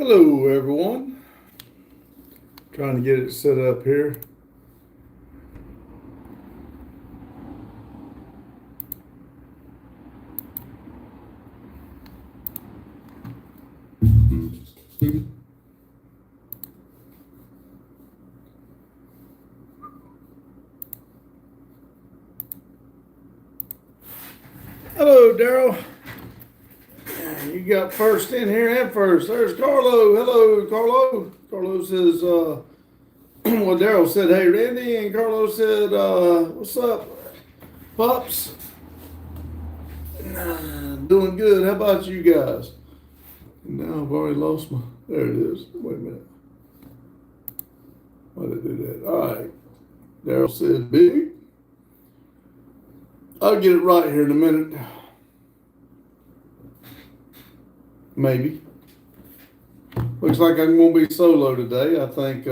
Hello, everyone. Trying to get it set up here. Hello, Daryl. You got first in here and first. There's Carlo. Hello, Carlo. Carlo says, well, Daryl said, hey, Randy. And Carlo said, what's up, pups? Doing good. How about you guys? Now I've already lost my. There it is. Wait a minute. Why did I do that? All right. Daryl said, big. I'll get it right here in a minute. Maybe. Looks like I'm going to be solo today. I think,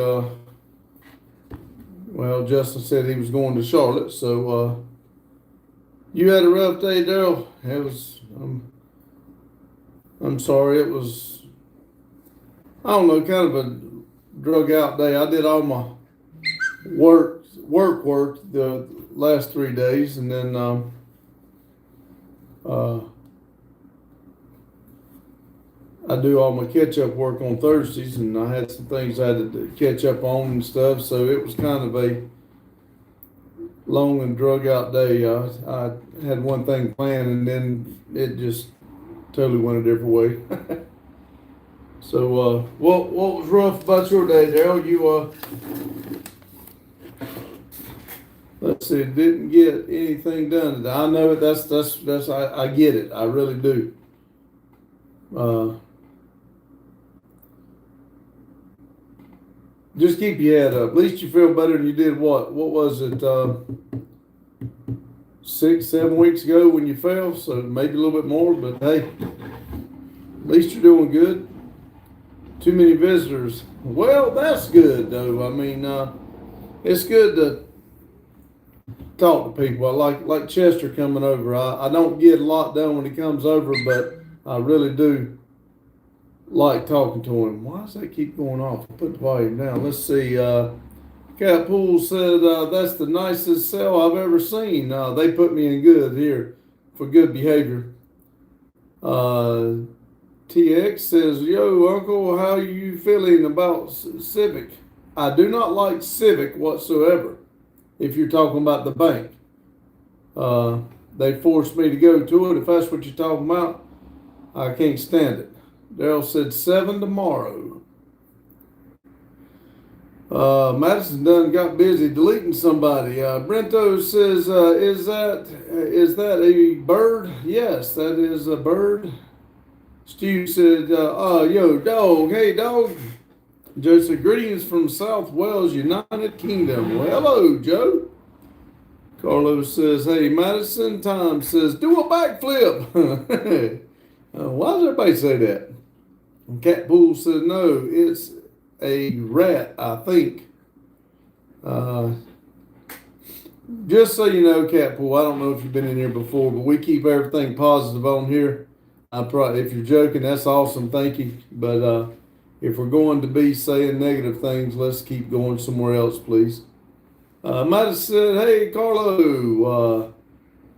well, Justin said he was going to Charlotte. So, you had a rough day, Daryl. It was, I'm sorry. It was, I don't know, kind of a drug out day. I did all my work the last 3 days, and then I do all my catch-up work on Thursdays, and I had some things I had to catch up on and stuff, so it was kind of a long and drug-out day. I had one thing planned, and then it just totally went a different way. So, what was rough about your day, Daryl? You, let's see, didn't get anything done today. I know it. That's. I get it. I really do. Just keep your head up. At least you feel better than you did. What was it? 6-7 weeks ago when you fell. So maybe a little bit more. But hey, at least you're doing good. Too many visitors. Well, that's good though. I mean, it's good to talk to people. I like Chester coming over. I don't get a lot done when he comes over, but I really do like talking to him. Why does that keep going off? I'll put the volume down. Let's see. Cat Pool said that's the nicest cell I've ever seen. They put me in good here for good behavior. TX says, yo, Uncle, how are you feeling about Civic? I do not like Civic whatsoever. If you're talking about the bank, they forced me to go to it. If that's what you're talking about, I can't stand it. Daryl said 7 tomorrow. Madison done got busy deleting somebody. Brento says, is that a bird? Yes, that is a bird. Stu said, yo, dog, hey, dog. Joe said, greetings from South Wales, United Kingdom. Well, hello, Joe. Carlos says, hey, Madison. Tom says, do a backflip. Why does everybody say that? And Cat Pool said, no, it's a rat, I think. Just so you know, Cat Pool, I don't know if you've been in here before, but we keep everything positive on here. If you're joking, that's awesome. Thank you. But if we're going to be saying negative things, let's keep going somewhere else, please. Might have said, hey, Carlo.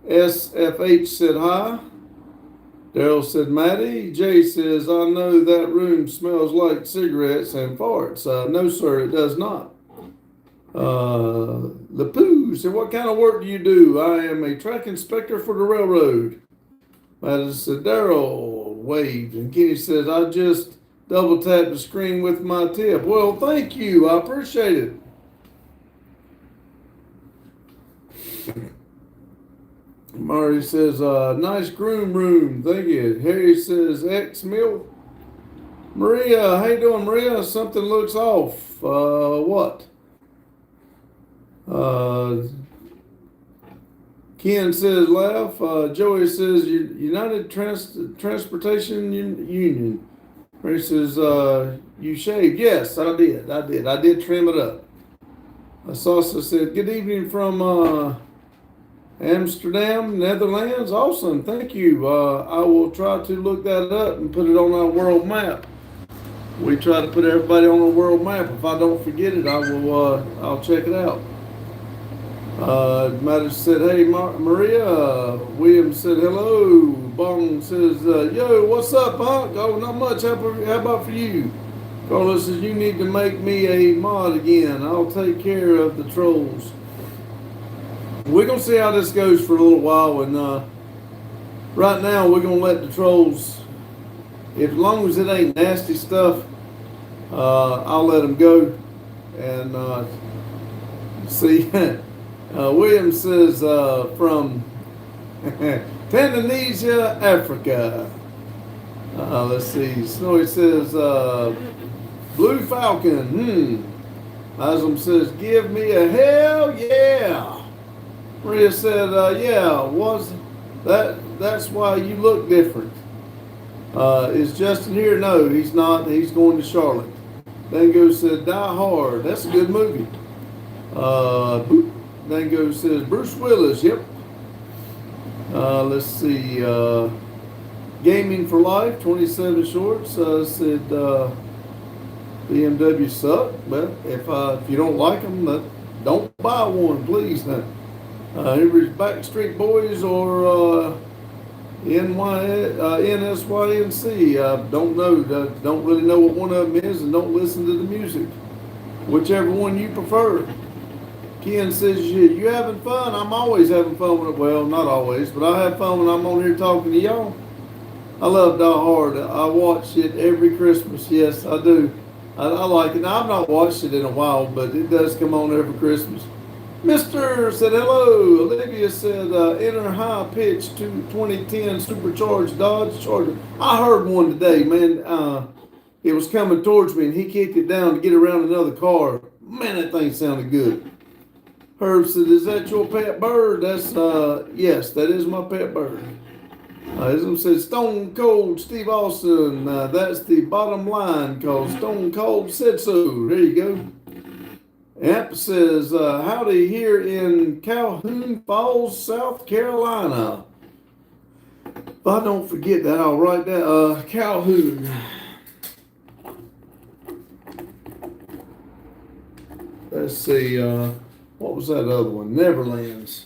SFH said hi. Daryl said, Maddie. Jay says, I know that room smells like cigarettes and farts. No, sir, it does not. Lapoo said, what kind of work do you do? I am a track inspector for the railroad. Maddie said, Daryl waved. And Kenny says, I just double tapped the screen with my tip. Well, thank you. I appreciate it. Murray says, nice groom room. Thank you. Harry says, X Mill. Maria, how you doing, Maria? Something looks off. What? Ken says, laugh. Joey says, United Transportation Union. Mary says, you shaved. Yes, I did. I did trim it up. Sasa said, good evening from Amsterdam, Netherlands. Awesome. Thank you. I will try to look that up and put it on our world map. We try to put everybody on the world map. If I don't forget it, I will. I'll check it out. Matter said, "Hey, Maria." William said, "Hello." Bong says, "Yo, what's up, Punk?" Oh, not much. How about for you? Carlos says, "You need to make me a mod again. I'll take care of the trolls." We're gonna see how this goes for a little while, and right now we're gonna let the trolls. As long as it ain't nasty stuff, I'll let them go. And see, William says from Tanzania, Africa. Let's see. Snowy says Blue Falcon. Aslam says, "Give me a hell yeah." Maria said, "Yeah, was that? That's why you look different." Is Justin here? No, he's not. He's going to Charlotte. Dango said, "Die Hard." That's a good movie. Dango says, "Bruce Willis." Yep. Let's see. Gaming for Life, 27 Shorts said BMW suck. Well, if you don't like them, don't buy one, please. Every Backstreet Boys or NSYNC. Don't know. Don't really know what one of them is, and don't listen to the music. Whichever one you prefer. Ken says, "You having fun?" I'm always having fun. Well, not always, but I have fun when I'm on here talking to y'all. I love Die Hard. I watch it every Christmas. Yes, I do. I like it. Now, I've not watched it in a while, but it does come on every Christmas. Mr. said hello. Olivia said enter high pitch to 2010 supercharged Dodge Charger. I heard one today, man. It was coming towards me, and he kicked it down to get around another car. Man, that thing sounded good. Herb said, "Is that your pet bird?" That's yes, that is my pet bird. Ism said, "Stone Cold Steve Austin." That's the bottom line, cause Stone Cold said so. There you go. Amp says, "Howdy here in Calhoun Falls, South Carolina." If I don't forget that, I'll write that. Calhoun. Let's see. What was that other one? Neverlands.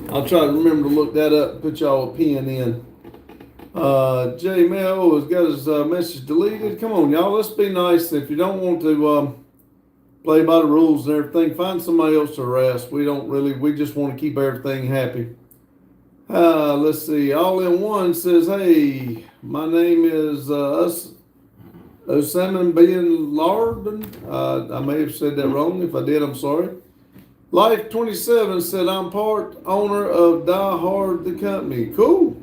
I'll try to remember to look that up and put y'all a pin in. J Mel has got his message deleted. Come on, y'all. Let's be nice. If you don't want to play by the rules and everything, find somebody else to harass. We just want to keep everything happy. Let's see. All in One says, "Hey, my name is Osama bin Laden." I may have said that wrong. If I did, I'm sorry. Life 27 said, "I'm part owner of Die Hard, the company." Cool.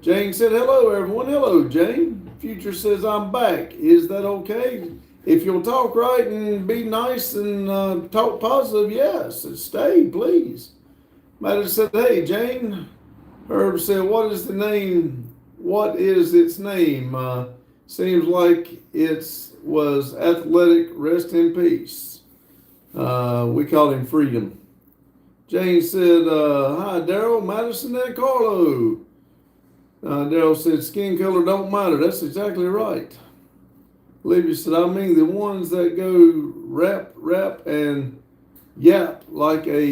Jane said, "Hello, everyone." Hello, Jane. Future says, "I'm back. Is that okay? If you'll talk right and be nice and talk positive, yes. Stay, please." Matter said, "Hey, Jane." Herb said, "What is the name? What is its name? Seems like it was Athletic. Rest in peace." We call him Freedom. Jane said, "Hi, Daryl, Madison, and Carlo." Daryl said, "Skin color don't matter." That's exactly right. Olivia said, "I mean the ones that go rap, and yap like a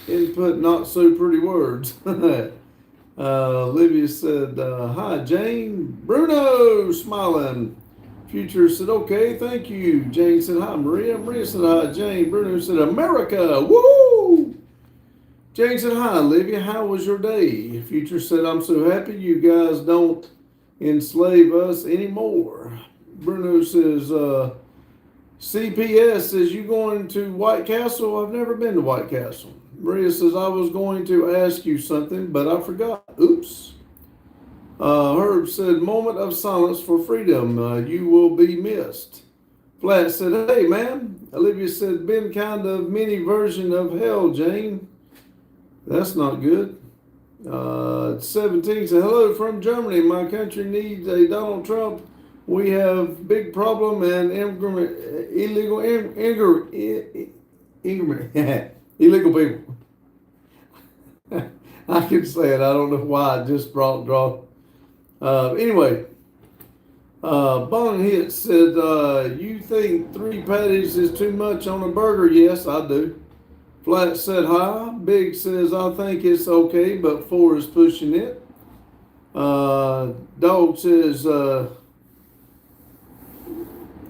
input not so pretty words." Olivia said, "Hi, Jane." Bruno smiling. Future said, "Okay, thank you." Jane said, "Hi, Maria." Maria said, "Hi, Jane." Bruno said, "America, woo!" Jane said, "Hi, Olivia. How was your day?" Future said, "I'm so happy you guys don't enslave us anymore." Bruno says, "CPS says, you going to White Castle?" I've never been to White Castle. Maria says, "I was going to ask you something, but I forgot. Oops." Herb said, "Moment of silence for Freedom. You will be missed." Flat said, "Hey, man." Olivia said, "Been kind of mini version of hell, Jane." That's not good. 17 said, "Hello from Germany. My country needs a Donald Trump. We have big problem and illegal illegal people." I can say it. I don't know why. I just draw. Anyway, Bung Hit said, you think 3 patties is too much on a burger? Yes, I do. Flat said hi. Big says, I think it's okay, but 4 is pushing it. Dog says,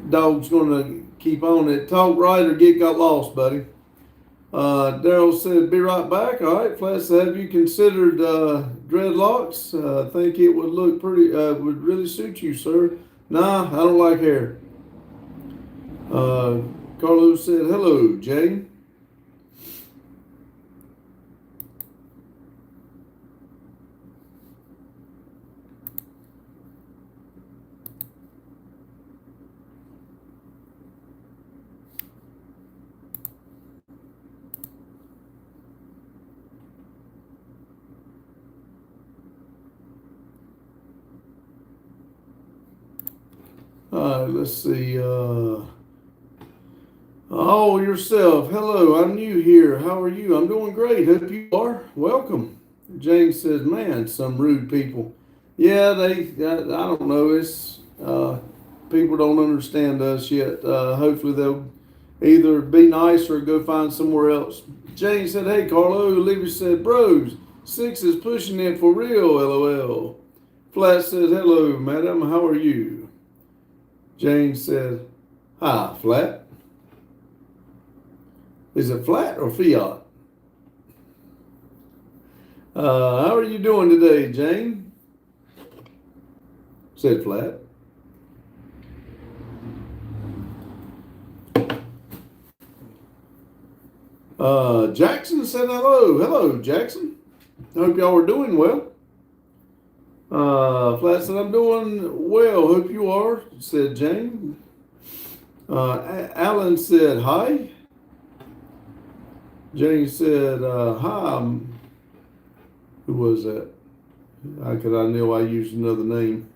dog's gonna keep on it. Talk right or get got lost, buddy. Daryl said, be right back. All right, Flat said, have you considered dreadlocks? I think it would look pretty, would really suit you, sir. Nah, I don't like hair. Carlos said, hello, Jane. Let's see. Oh, yourself. Hello, I'm new here. How are you? I'm doing great. Hope you are. Welcome. Jane says, man, some rude people. Yeah, I don't know. It's, people don't understand us yet. Hopefully they'll either be nice or go find somewhere else. Jane said, hey, Carlo. Olivia said, bros, 6 is pushing it for real, LOL. Flat says, hello, madam. How are you? Jane said, hi, Flat. Is it Flat or Fiat? How are you doing today, Jane? Said Flat. Jackson said hello. Hello, Jackson. Hope y'all are doing well. Flat said, I'm doing well. Hope you are, said Jane. Alan said, hi. Jane said, hi. Who was that? How could I know I used another name?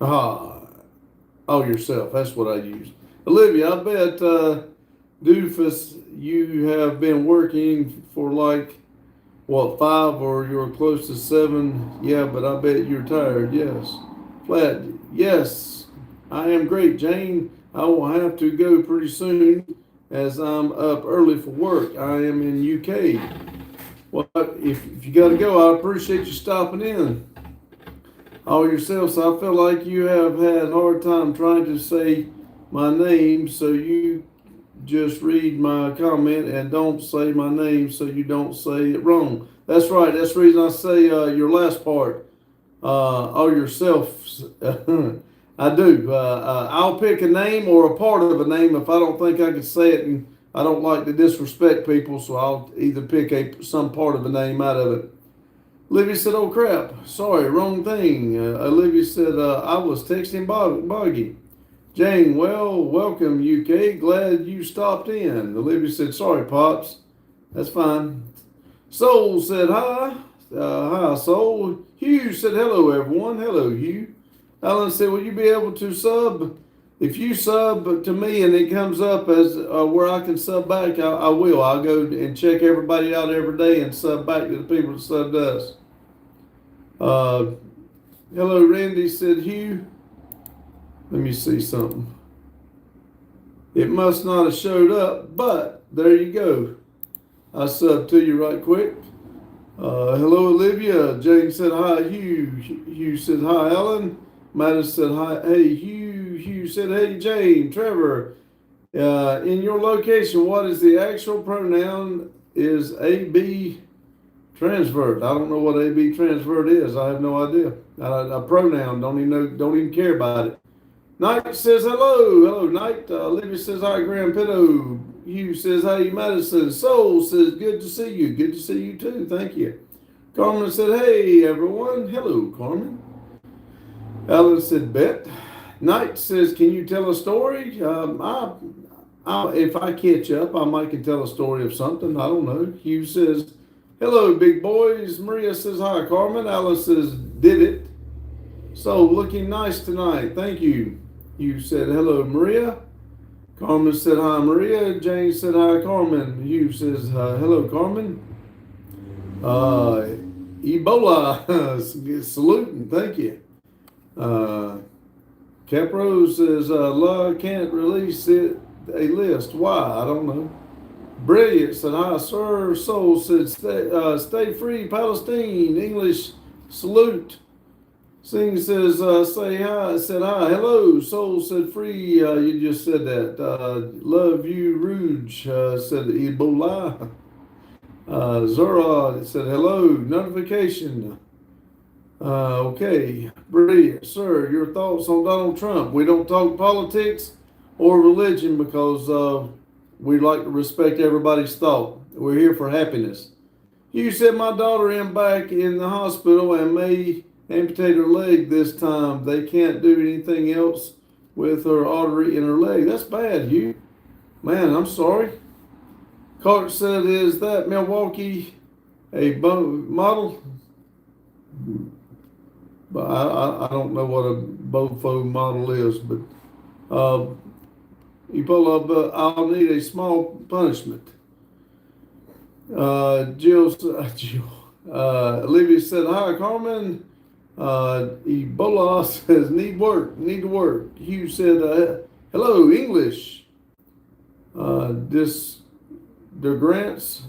Oh, yourself. That's what I used. Olivia, I bet Doofus, you have been working for like, what, 5 or you're close to 7? Yeah, but I bet you're tired. Yes. Flat, yes, I am great, Jane. I will have to go pretty soon as I'm up early for work. I am in UK. Well, if you got to go, I appreciate you stopping in. All yourself, so I feel like you have had a hard time trying to say my name, so you just read my comment and don't say my name so you don't say it wrong. That's right. That's the reason I say your last part. All yourself. I do. I'll pick a name or a part of a name if I don't think I can say it, and I don't like to disrespect people, so I'll either pick some part of a name out of it. Olivia said, oh crap, sorry, wrong thing. Olivia said, I was texting Boggy. Jane, well, welcome UK, glad you stopped in. Olivia said, sorry Pops, that's fine. Soul said, hi. Hi Soul. Hugh said, hello everyone. Hello Hugh. Alan said, will you be able to sub? If you sub to me and it comes up as where I can sub back, I will. I'll go and check everybody out every day and sub back to the people that subbed us. Hello, Randy, said Hugh. Let me see something. It must not have showed up, but there you go. I subbed to you right quick. Hello, Olivia. Jane said hi, Hugh. Hugh said hi, Alan. Mattis said hi, hey, Hugh. Hugh said, hey, Jane. Trevor, in your location, what is the actual pronoun? Is AB transvert? I don't know what AB transvert is. I have no idea. A pronoun. Don't even care about it. Knight says hello. Hello, Knight. Olivia says hi, Grandpitto. Hugh says hey, Madison. Soul says good to see you. Good to see you too. Thank you. Carmen said hey, everyone. Hello, Carmen. Alan said bet. Knight says, can you tell a story? If I catch up, I might can tell a story of something. I don't know. Hugh says, hello, big boys. Maria says, hi, Carmen. Alan says, did it. So, looking nice tonight. Thank you. Hugh said, hello, Maria. Carmen said, hi, Maria. Jane said, hi, Carmen. Hugh says, hello, Carmen. Ebola, saluting, thank you. Capro says, law can't release it, a list. Why? I don't know. Brilliant said, hi, sir. Soul said, stay free, Palestine. English, salute. Sing says, say hi. Said hi. Hello. Soul said, free. You just said that. Love you, Rouge. Said Ebola. Zora said, hello. Notification. Okay. Brilliant. Sir, your thoughts on Donald Trump? We don't talk politics or religion because we like to respect everybody's thought. We're here for happiness. You said my daughter in back in the hospital and may amputate her leg this time. They can't do anything else with her artery in her leg. That's bad, Hugh. Man, I'm sorry. Clark said, is that Milwaukee a model? But I don't know what a Bofo model is, but Ebola, I'll need a small punishment. Jill, Olivia said, hi, Carmen. Ebola says, need to work. Hugh said, hello, English. The grants,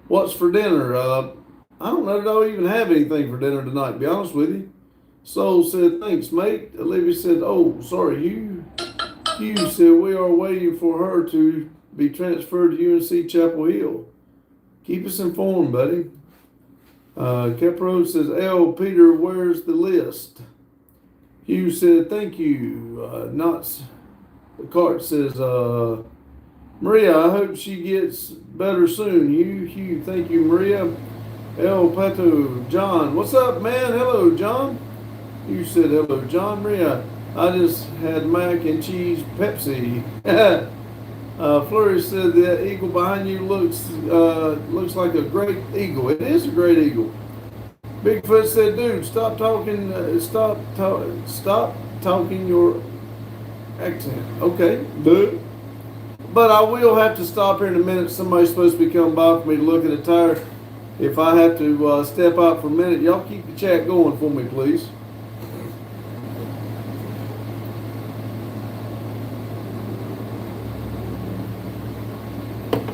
what's for dinner? I don't know that I'll even have anything for dinner tonight, to be honest with you. Soul said, thanks, mate. Olivia said, oh, sorry, Hugh. Hugh said, we are waiting for her to be transferred to UNC Chapel Hill. Keep us informed, buddy. Capro says, L. Peter, where's the list? Hugh said, thank you. Knots. The cart says, Maria, I hope she gets better soon. Hugh, thank you, Maria. El Pato, John, what's up, man? Hello, John. You said hello, John. Maria, I just had mac and cheese Pepsi. Flurry said the eagle behind you looks like a great eagle. It is a great eagle. Bigfoot said, dude, stop talking your accent. Okay, dude. But I will have to stop here in a minute. Somebody's supposed to be coming by for me to look at a tire. If I have to step out for a minute, y'all keep the chat going for me, please.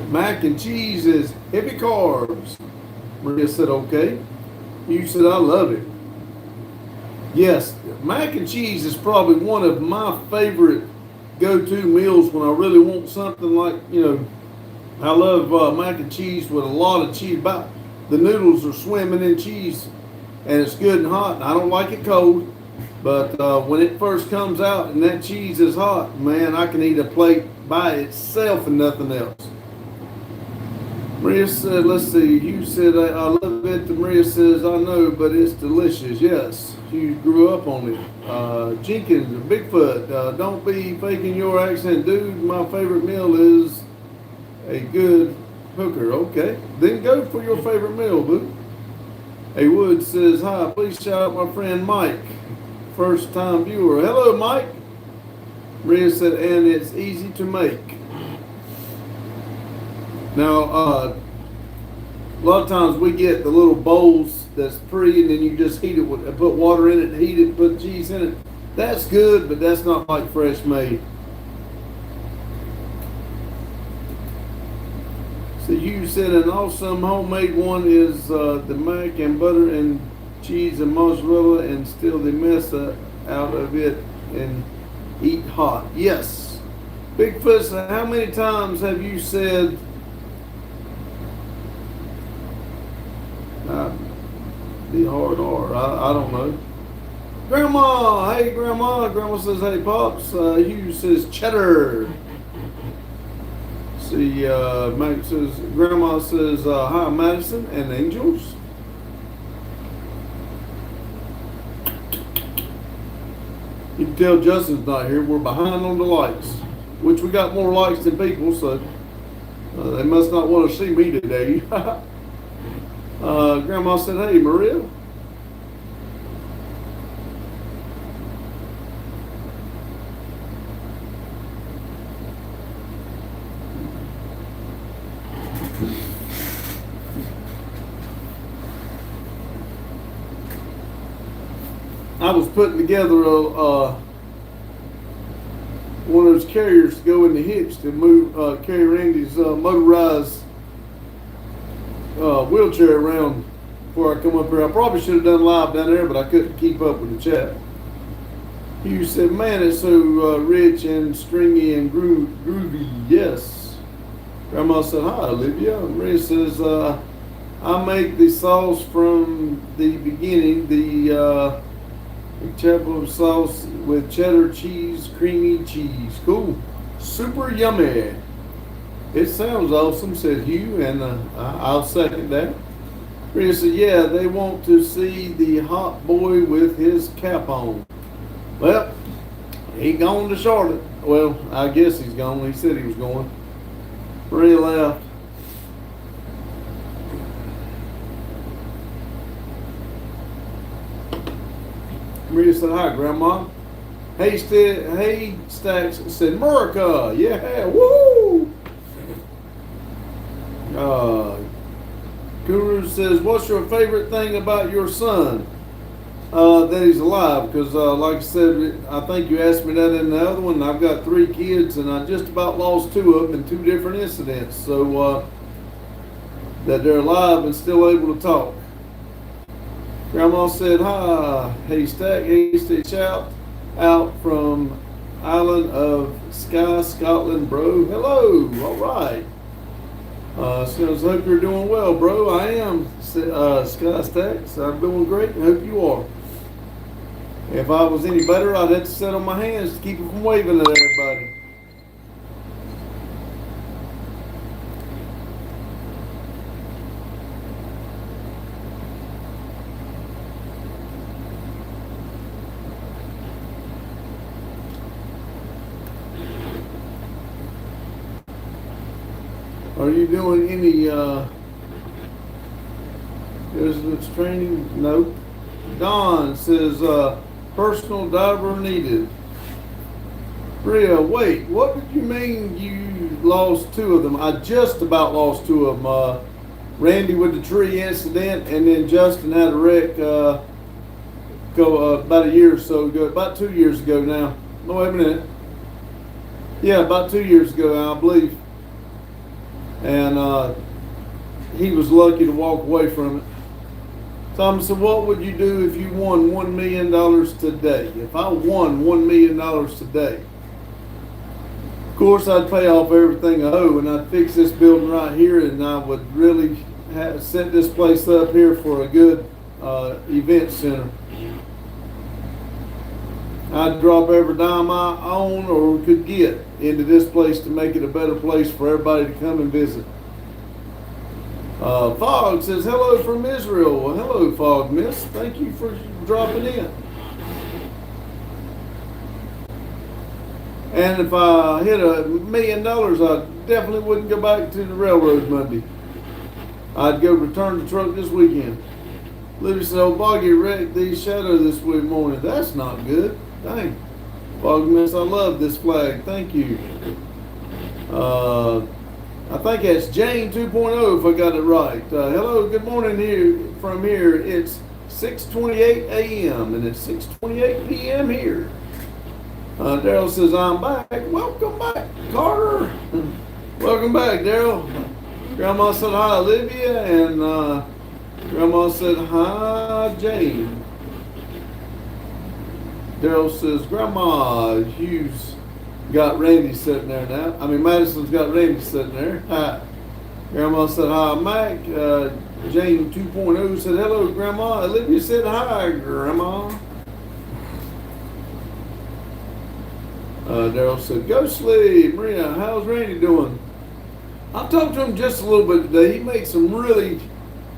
Mac and cheese is heavy carbs. Maria said, okay. You said, I love it. Yes, mac and cheese is probably one of my favorite go-to meals when I really want something like, I love mac and cheese with a lot of cheese. The noodles are swimming in cheese and it's good and hot. I don't like it cold, but when it first comes out and that cheese is hot, man, I can eat a plate by itself and nothing else. Maria said, let's see, you said, I love it. Maria says, I know, but it's delicious. Yes, you grew up on it. Jenkins, Bigfoot, don't be faking your accent, dude. My favorite meal is a good hooker. Okay, then go for your favorite meal, boo. A Wood says, hi, please shout out my friend Mike, first time viewer. Hello, Mike. Maria said, and it's easy to make. Now, a lot of times we get the little bowls that's pre, and then you just heat it with, put water in it, heat it, put cheese in it. That's good, but that's not like fresh made. So you said an awesome homemade one is the mac and butter and cheese and mozzarella, and still the mess out of it and eat hot. Yes. Bigfoot, how many times have you said the hard R? I don't know. Grandma, hey Grandma. Grandma says, hey Pops. Hugh says cheddar. See, Mike says, Grandma says, hi Madison and Angels. You can tell Justin's not here. We're behind on the likes, which we got more likes than people, so they must not want to see me today. Grandma said, hey, Maria. I was putting together one of those carriers to go in the hitch to move carry Randy's motorized wheelchair around before I come up here. I probably should have done live down there, but I couldn't keep up with the chat. You said, man, it's so rich and stringy and groovy. Yes. Grandma said, hi, Olivia. Maria says, I make the sauce from the beginning, the chapel sauce with cheddar cheese, creamy cheese. Cool. Super yummy. It sounds awesome, said Hugh, and I'll second that. Maria said, yeah, they want to see the hot boy with his cap on. Well, he gone to Charlotte. Well, I guess he's gone. He said he was going. Maria laughed. Maria said, hi, Grandma. Hey, Stacks said, America. Yeah, woo! Guru says, what's your favorite thing about your son? That he's alive, because like I said, I think you asked me that in the other one. I've got 3 kids, and I just about lost 2 of them in 2 different incidents. So that they're alive and still able to talk. Grandma said, hi, Haystack, shout out from Island of Skye, Scotland, bro. Hello, all right. So I hope you're doing well, bro. I am, Skye Stacks. I'm doing great, and hope you are. If I was any better, I'd have to sit on my hands to keep it from waving at everybody. Are you doing any business training? Nope. Don says, personal diver needed. Bria, wait, what did you mean you lost 2 of them? I just about lost 2 of them. Randy with the tree incident, and then Justin had a wreck about a year or so ago, about 2 years ago now. No, wait a minute. Yeah, about 2 years ago now, I believe. And he was lucky to walk away from it. Tom said, what would you do if you won $1 million today? If I won $1 million today, of course I'd pay off everything I owe, and I'd fix this building right here, and I would really set this place up here for a good event center. I'd drop every dime I own or could get into this place to make it a better place for everybody to come and visit. Fog says, hello from Israel. Well, hello, Fog Miss. Thank you for dropping in. And if I hit $1 million, I definitely wouldn't go back to the railroad Monday. I'd go return the truck this weekend. Libby said, oh, Boggy wrecked the shadow this morning. That's not good. Dang. Fog Miss, I love this flag. Thank you. I think that's Jane 2.0 if I got it right. Hello, good morning here from here. It's 6:28 a.m. and it's 6:28 p.m. here. Daryl says, I'm back. Welcome back, Carter. Welcome back, Daryl. Grandma said hi, Olivia, and Grandma said hi, Jane. Daryl says, Grandma, Hughes got Randy sitting there now. Madison's got Randy sitting there. Hi. Grandma said hi, Mac. Jane 2.0 said hello, Grandma. Olivia said hi, Grandma. Daryl said, go sleep. Maria, how's Randy doing? I talked to him just a little bit today. He made some really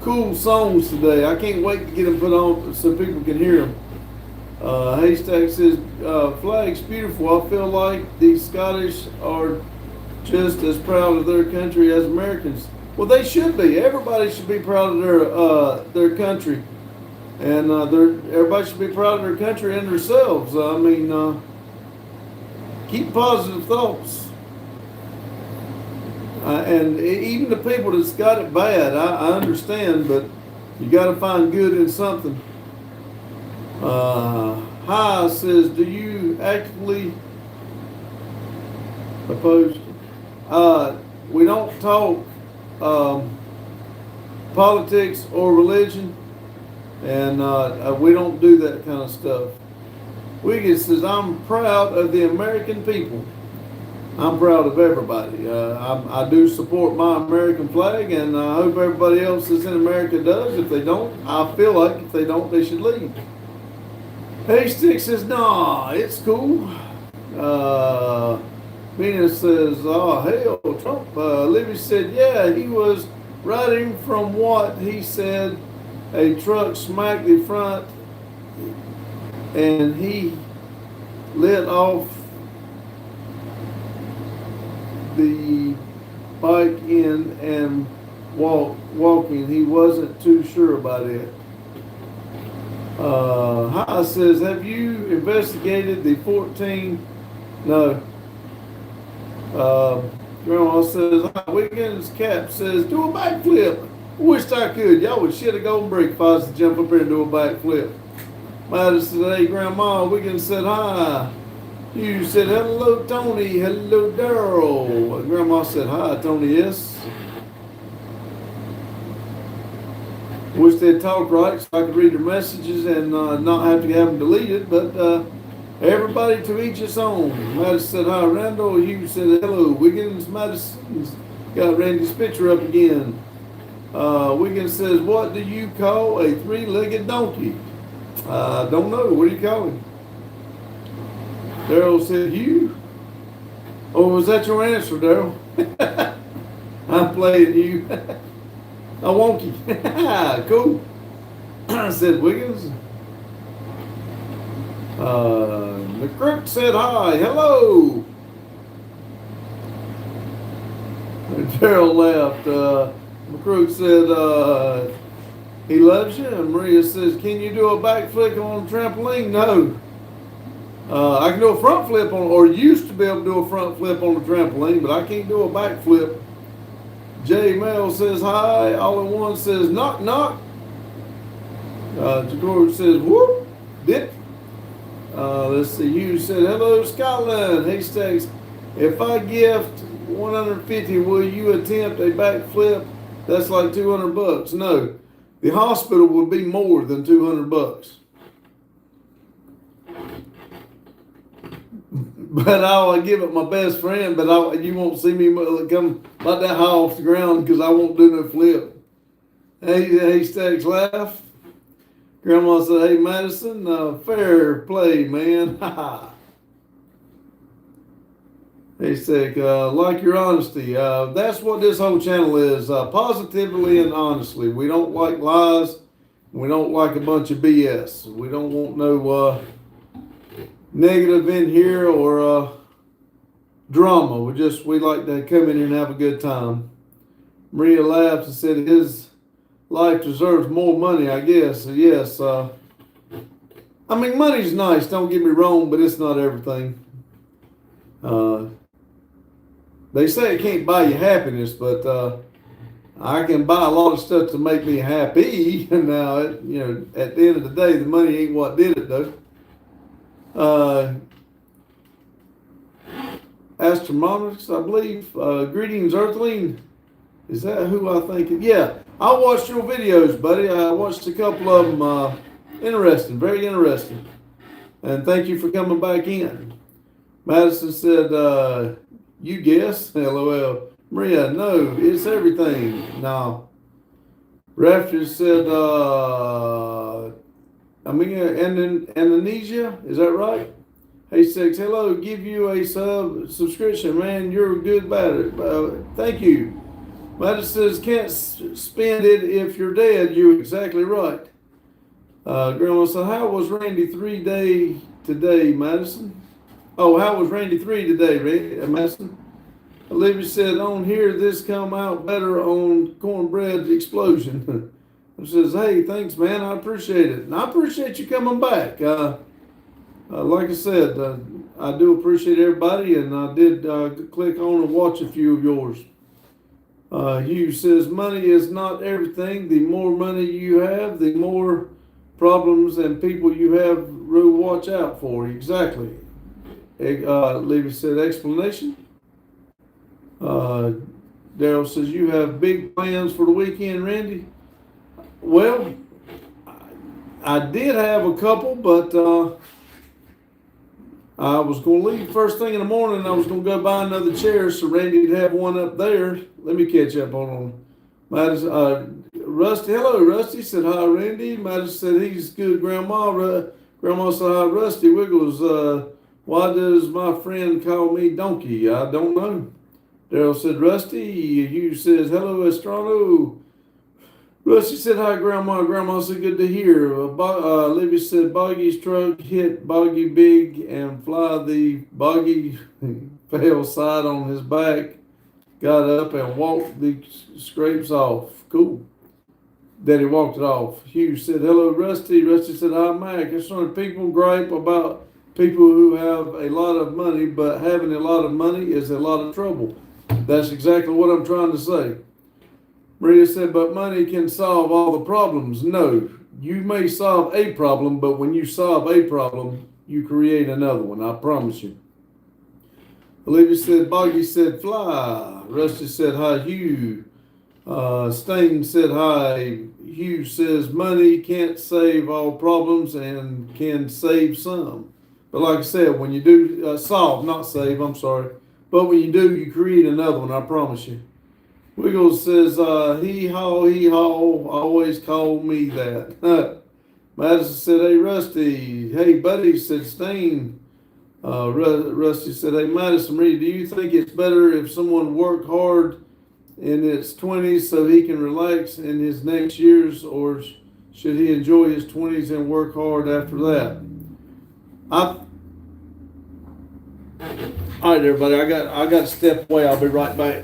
cool songs today. I can't wait to get them put on so people can hear them. Haystack says, flag's beautiful. I feel like the Scottish are just as proud of their country as Americans. Well, they should be. Everybody should be proud of their country. And everybody should be proud of their country and themselves. Keep positive thoughts. And even the people that's got it bad, I understand, but you got to find good in something. Hi says, do you actively oppose? We don't talk um, politics or religion, and we don't do that kind of stuff. Wiggins says, I'm proud of the American people. I'm proud of everybody. I do support my American flag, and I hope everybody else that's in America does. If they don't, I feel like if they don't, they should leave. Haystick says, nah, it's cool. Venus says, oh, hell, Trump. Libby said, yeah, he was riding from what he said. A truck smacked the front, and he lit off the bike in and walking. He wasn't too sure about it. Hi says, have you investigated the 14? No. Grandma says, hi. Wiggins Cap says, do a backflip. Wished I could. Y'all would shit a golden brick if I was to jump up here and do a backflip. Madison said, hey, Grandma. Wiggins said, hi. You said, hello, Tony. Hello, Daryl. Grandma said, hi, Tony, yes. Wish they'd talk right so I could read their messages and not have to have them deleted, but everybody to each his own. Madison said, hi, Randall. Hughes said, hello. Wiggins, Madison's got Randy's picture up again. Wiggins says, what do you call a three-legged donkey? Don't know. What do you call him? Daryl said, Hugh. Oh, was that your answer, Daryl? I'm playing you. A wonky. Cool. I said, Wiggins. McCrook said, hi. Hello. And Daryl laughed. McCrook said, he loves you. And Maria says, can you do a backflip on a trampoline? No. I can do a front flip on, or used to be able to do a front flip on a trampoline, but I can't do a back flip. J Mel says hi. All in One says knock knock. George says whoop dip. Let's see. You said hello Scotland. Haystacks. If I gift 150, will you attempt a back flip? That's like $200. No, the hospital would be more than $200. But I'll give it my best friend, but you won't see me come about that high off the ground because I won't do no flip. Haystacks laugh. Grandma said, hey, Madison, fair play, man. Haystack, like your honesty. That's what this whole channel is, positively and honestly. We don't like lies. We don't like a bunch of BS. We don't want no negative in here or drama. We like to come in here and have a good time. Maria laughed and said his life deserves more money, I guess. So yes, I mean money's nice, don't get me wrong, but it's not everything. They say it can't buy you happiness, but I can buy a lot of stuff to make me happy. Now, at the end of the day, the money ain't what did it though. Astronomics, I believe. Greetings, Earthling. Is that who I think? Yeah, I watched your videos, buddy. I watched a couple of them. Interesting, very interesting. And thank you for coming back in. Madison said, you guess? LOL. Maria, no, it's everything. No. Raptor said, Indonesia, is that right? Hey, Six, hello, give you a subscription, man. You're good about it. Thank you. Madison says, can't spend it if you're dead. You're exactly right. Grandma said, how was Randy 3 day today, Madison? Oh, how was Randy 3 today, Madison? Olivia said, on here, this come out better on cornbread explosion. Says, hey, thanks, man. I appreciate it. And I appreciate you coming back. Like I said, I do appreciate everybody, and I did click on and watch a few of yours. Hugh says, money is not everything. The more money you have, the more problems and people you have to watch out for. Exactly. Levy said, explanation. Daryl says, you have big plans for the weekend, Randy? Well, I did have a couple, but I was going to leave first thing in the morning. I was going to go buy another chair so Randy'd have one up there. Let me catch up on Rusty. Hello, Rusty. Said hi, Randy. Madison said he's good, Grandma. Grandma said hi, Rusty. Wiggles. Why does my friend call me Donkey? I don't know. Daryl said, Rusty. Hugh says, hello, Estrano. Rusty said, hi, Grandma. Grandma said, good to hear. Libby said, Boggy's truck hit Boggy big and fly the Boggy fell side on his back, got up and walked the scrapes off. Cool. Then he walked it off. Hugh said, hello, Rusty. Rusty said, hi, Mac. It's sort of people gripe about people who have a lot of money, but having a lot of money is a lot of trouble. That's exactly what I'm trying to say. Maria said, but money can solve all the problems. No, you may solve a problem, but when you solve a problem, you create another one. I promise you. Olivia said, Boggy said, fly. Rusty said, hi, Hugh. Stain said, hi. Hugh says, money can't save all problems and can save some. But like I said, when you do solve, not save, I'm sorry. But when you do, you create another one, I promise you. Wiggles says, hee haw, always call me that. Madison said, hey, Rusty. Hey, buddy, said Stain. Rusty said, hey, Madison Marie, do you think it's better if someone worked hard in his 20s so he can relax in his next years, or should he enjoy his 20s and work hard after that? All right, everybody, I got to step away. I'll be right back.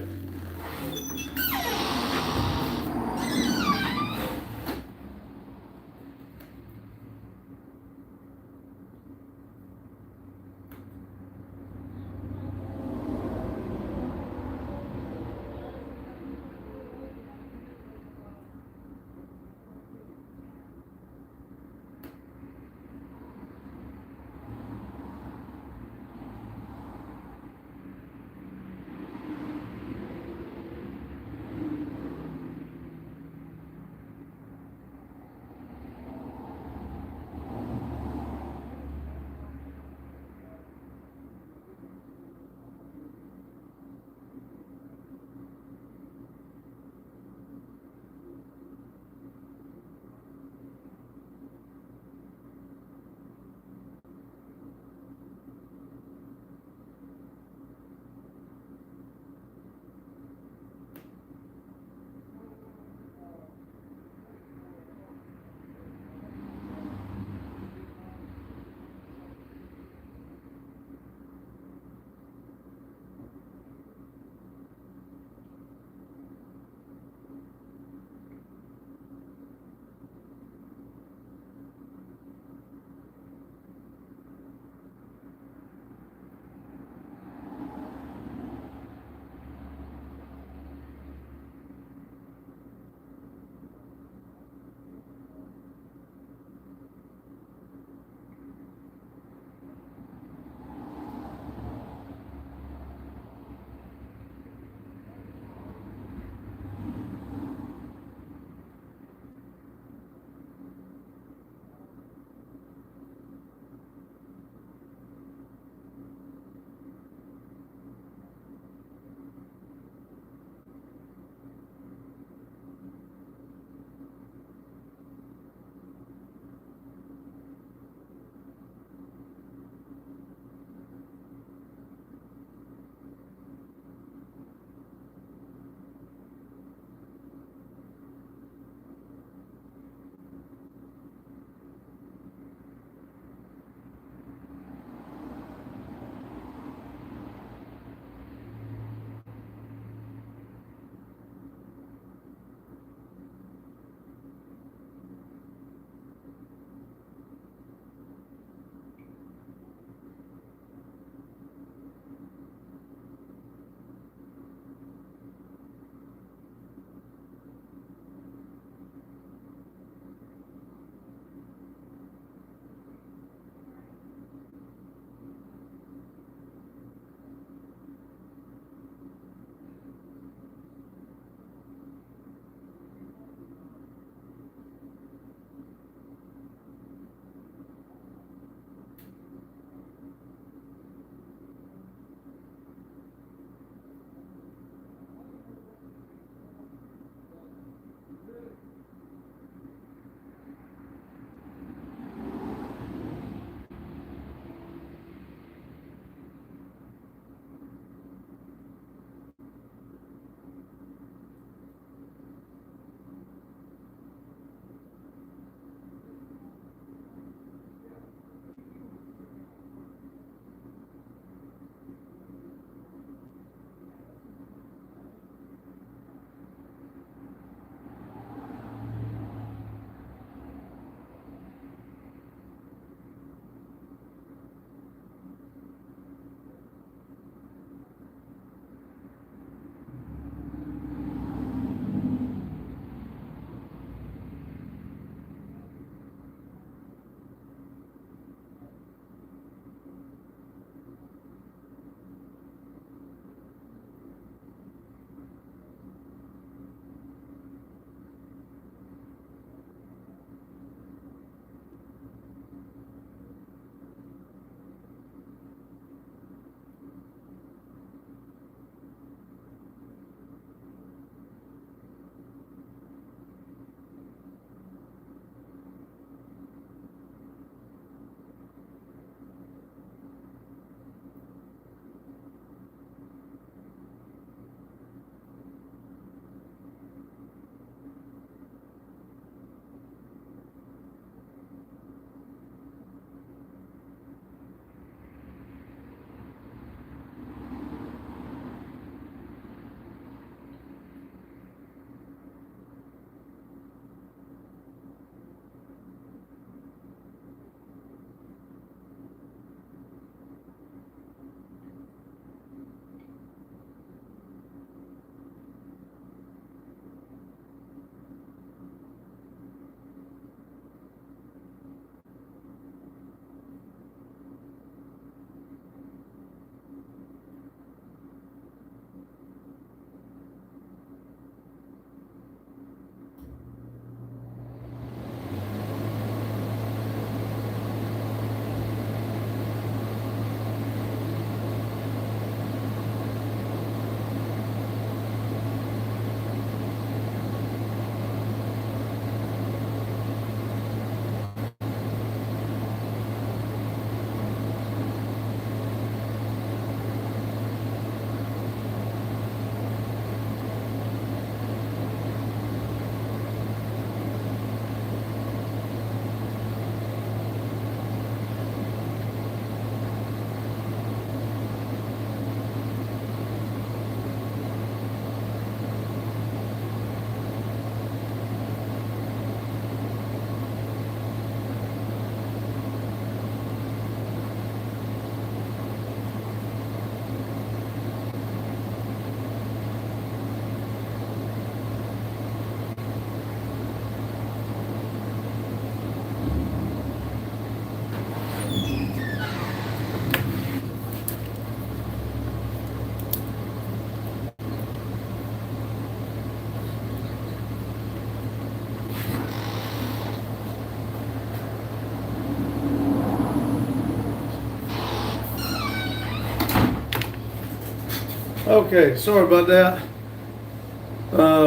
Okay, sorry about that.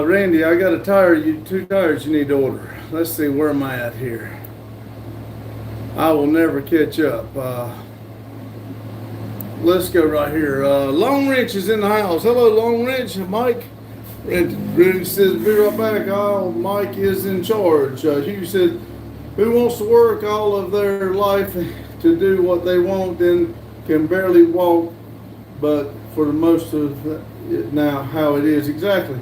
Randy, I got a tire, two tires you need to order. Let's see, where am I at here? I will never catch up. Let's go right here. Long Wrench is in the house. Hello, Long Wrench. Mike. Randy says, be right back. Oh, Mike is in charge. Hugh said, who wants to work all of their life to do what they want and can barely walk, but for the most of it now, how it is exactly.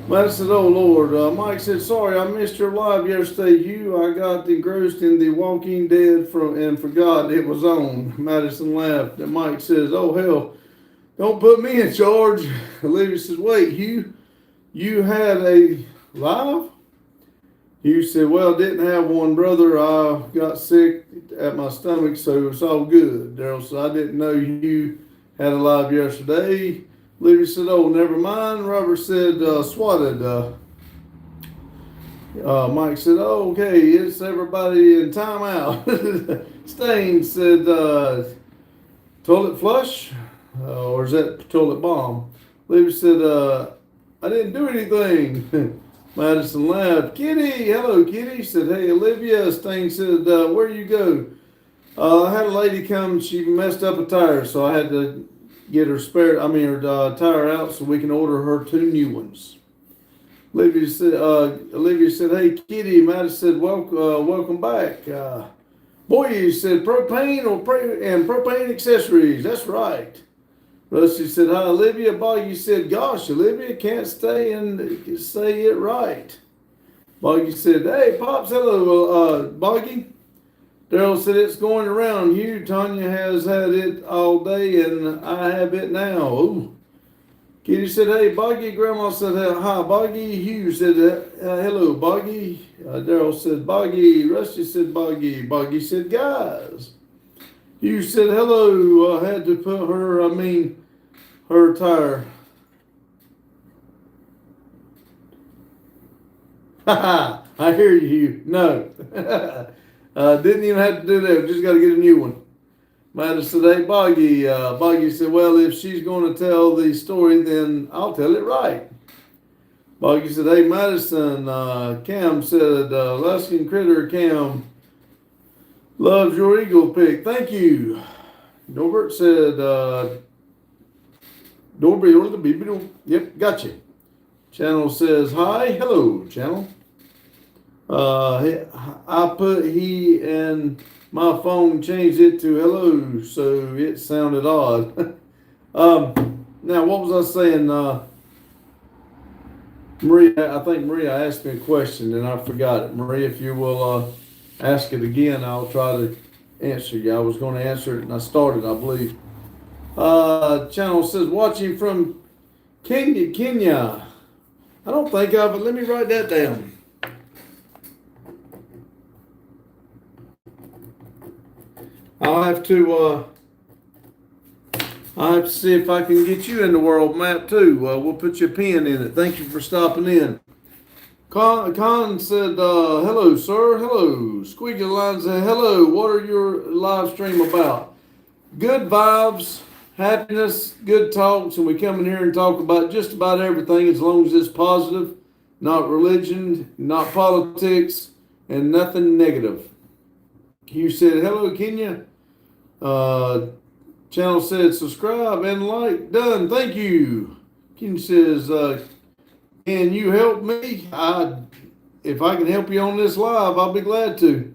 Matt said, oh Lord. Mike said, sorry, I missed your live yesterday. Hugh, I got engrossed in the Walking Dead and forgot it was on. Madison laughed. And Mike says, oh hell, don't put me in charge. Olivia says, wait, Hugh, you had a live? Hugh said, well, didn't have one, brother. I got sick at my stomach, so it's all good. Daryl said, I didn't know you had a live yesterday. Olivia said, oh, never mind. Robert said, swatted. Mike said, oh, okay, it's everybody in timeout. Stain said, toilet flush? Or is that toilet bomb? Olivia said, I didn't do anything. Madison laughed. Kitty, hello, Kitty. Said, hey, Olivia. Stain said, where you go? I had a lady come. She messed up a tire, so I had to get her her tire out so we can order her 2 new ones. Olivia said, hey, Kitty. Madison said, welcome back. Boy, said, propane and propane accessories. That's right. Rusty said, hi, Olivia. Boggy said, gosh, Olivia can't say it right. Boggy said, hey, Pops, hello, Boggy. Daryl said, it's going around. Hugh, Tanya has had it all day, and I have it now. Ooh. Kitty said, hey, Boggy. Grandma said, hi, Boggy. Hugh said, hello, Boggy. Daryl said, Boggy. Rusty said, Boggy. Boggy said, guys. Hugh said, hello. I had to put her tire. I hear you, Hugh. No. Didn't even have to do that. Just got to get a new one. Madison said, hey, Boggy. Boggy said, well, if she's going to tell the story, then I'll tell it right. Boggy said, hey, Madison. Cam said, Luskin Critter Cam loves your eagle pick. Thank you. Norbert said, yep, gotcha. Channel says, hi, hello, Channel. I put he and my phone changed it to hello, so it sounded odd. Now, what was I saying? Maria, I think Maria asked me a question and I forgot it. Maria, if you will ask it again, I'll try to answer you. I was going to answer it and I started, I believe. Channel says, watching from Kenya. I don't think of it. Let me write that down. I'll have to see if I can get you in the world map too. We'll put your pin in it. Thank you for stopping in. Con said, hello, sir. Hello. Squeaky Line said, hello. What are your live stream about? Good vibes, happiness, good talks, and we come in here and talk about just about everything as long as it's positive, not religion, not politics, and nothing negative. You said, hello, Kenya. Channel said, subscribe and like. Done. Thank you. Kenya says, can you help me? If I can help you on this live, I'll be glad to.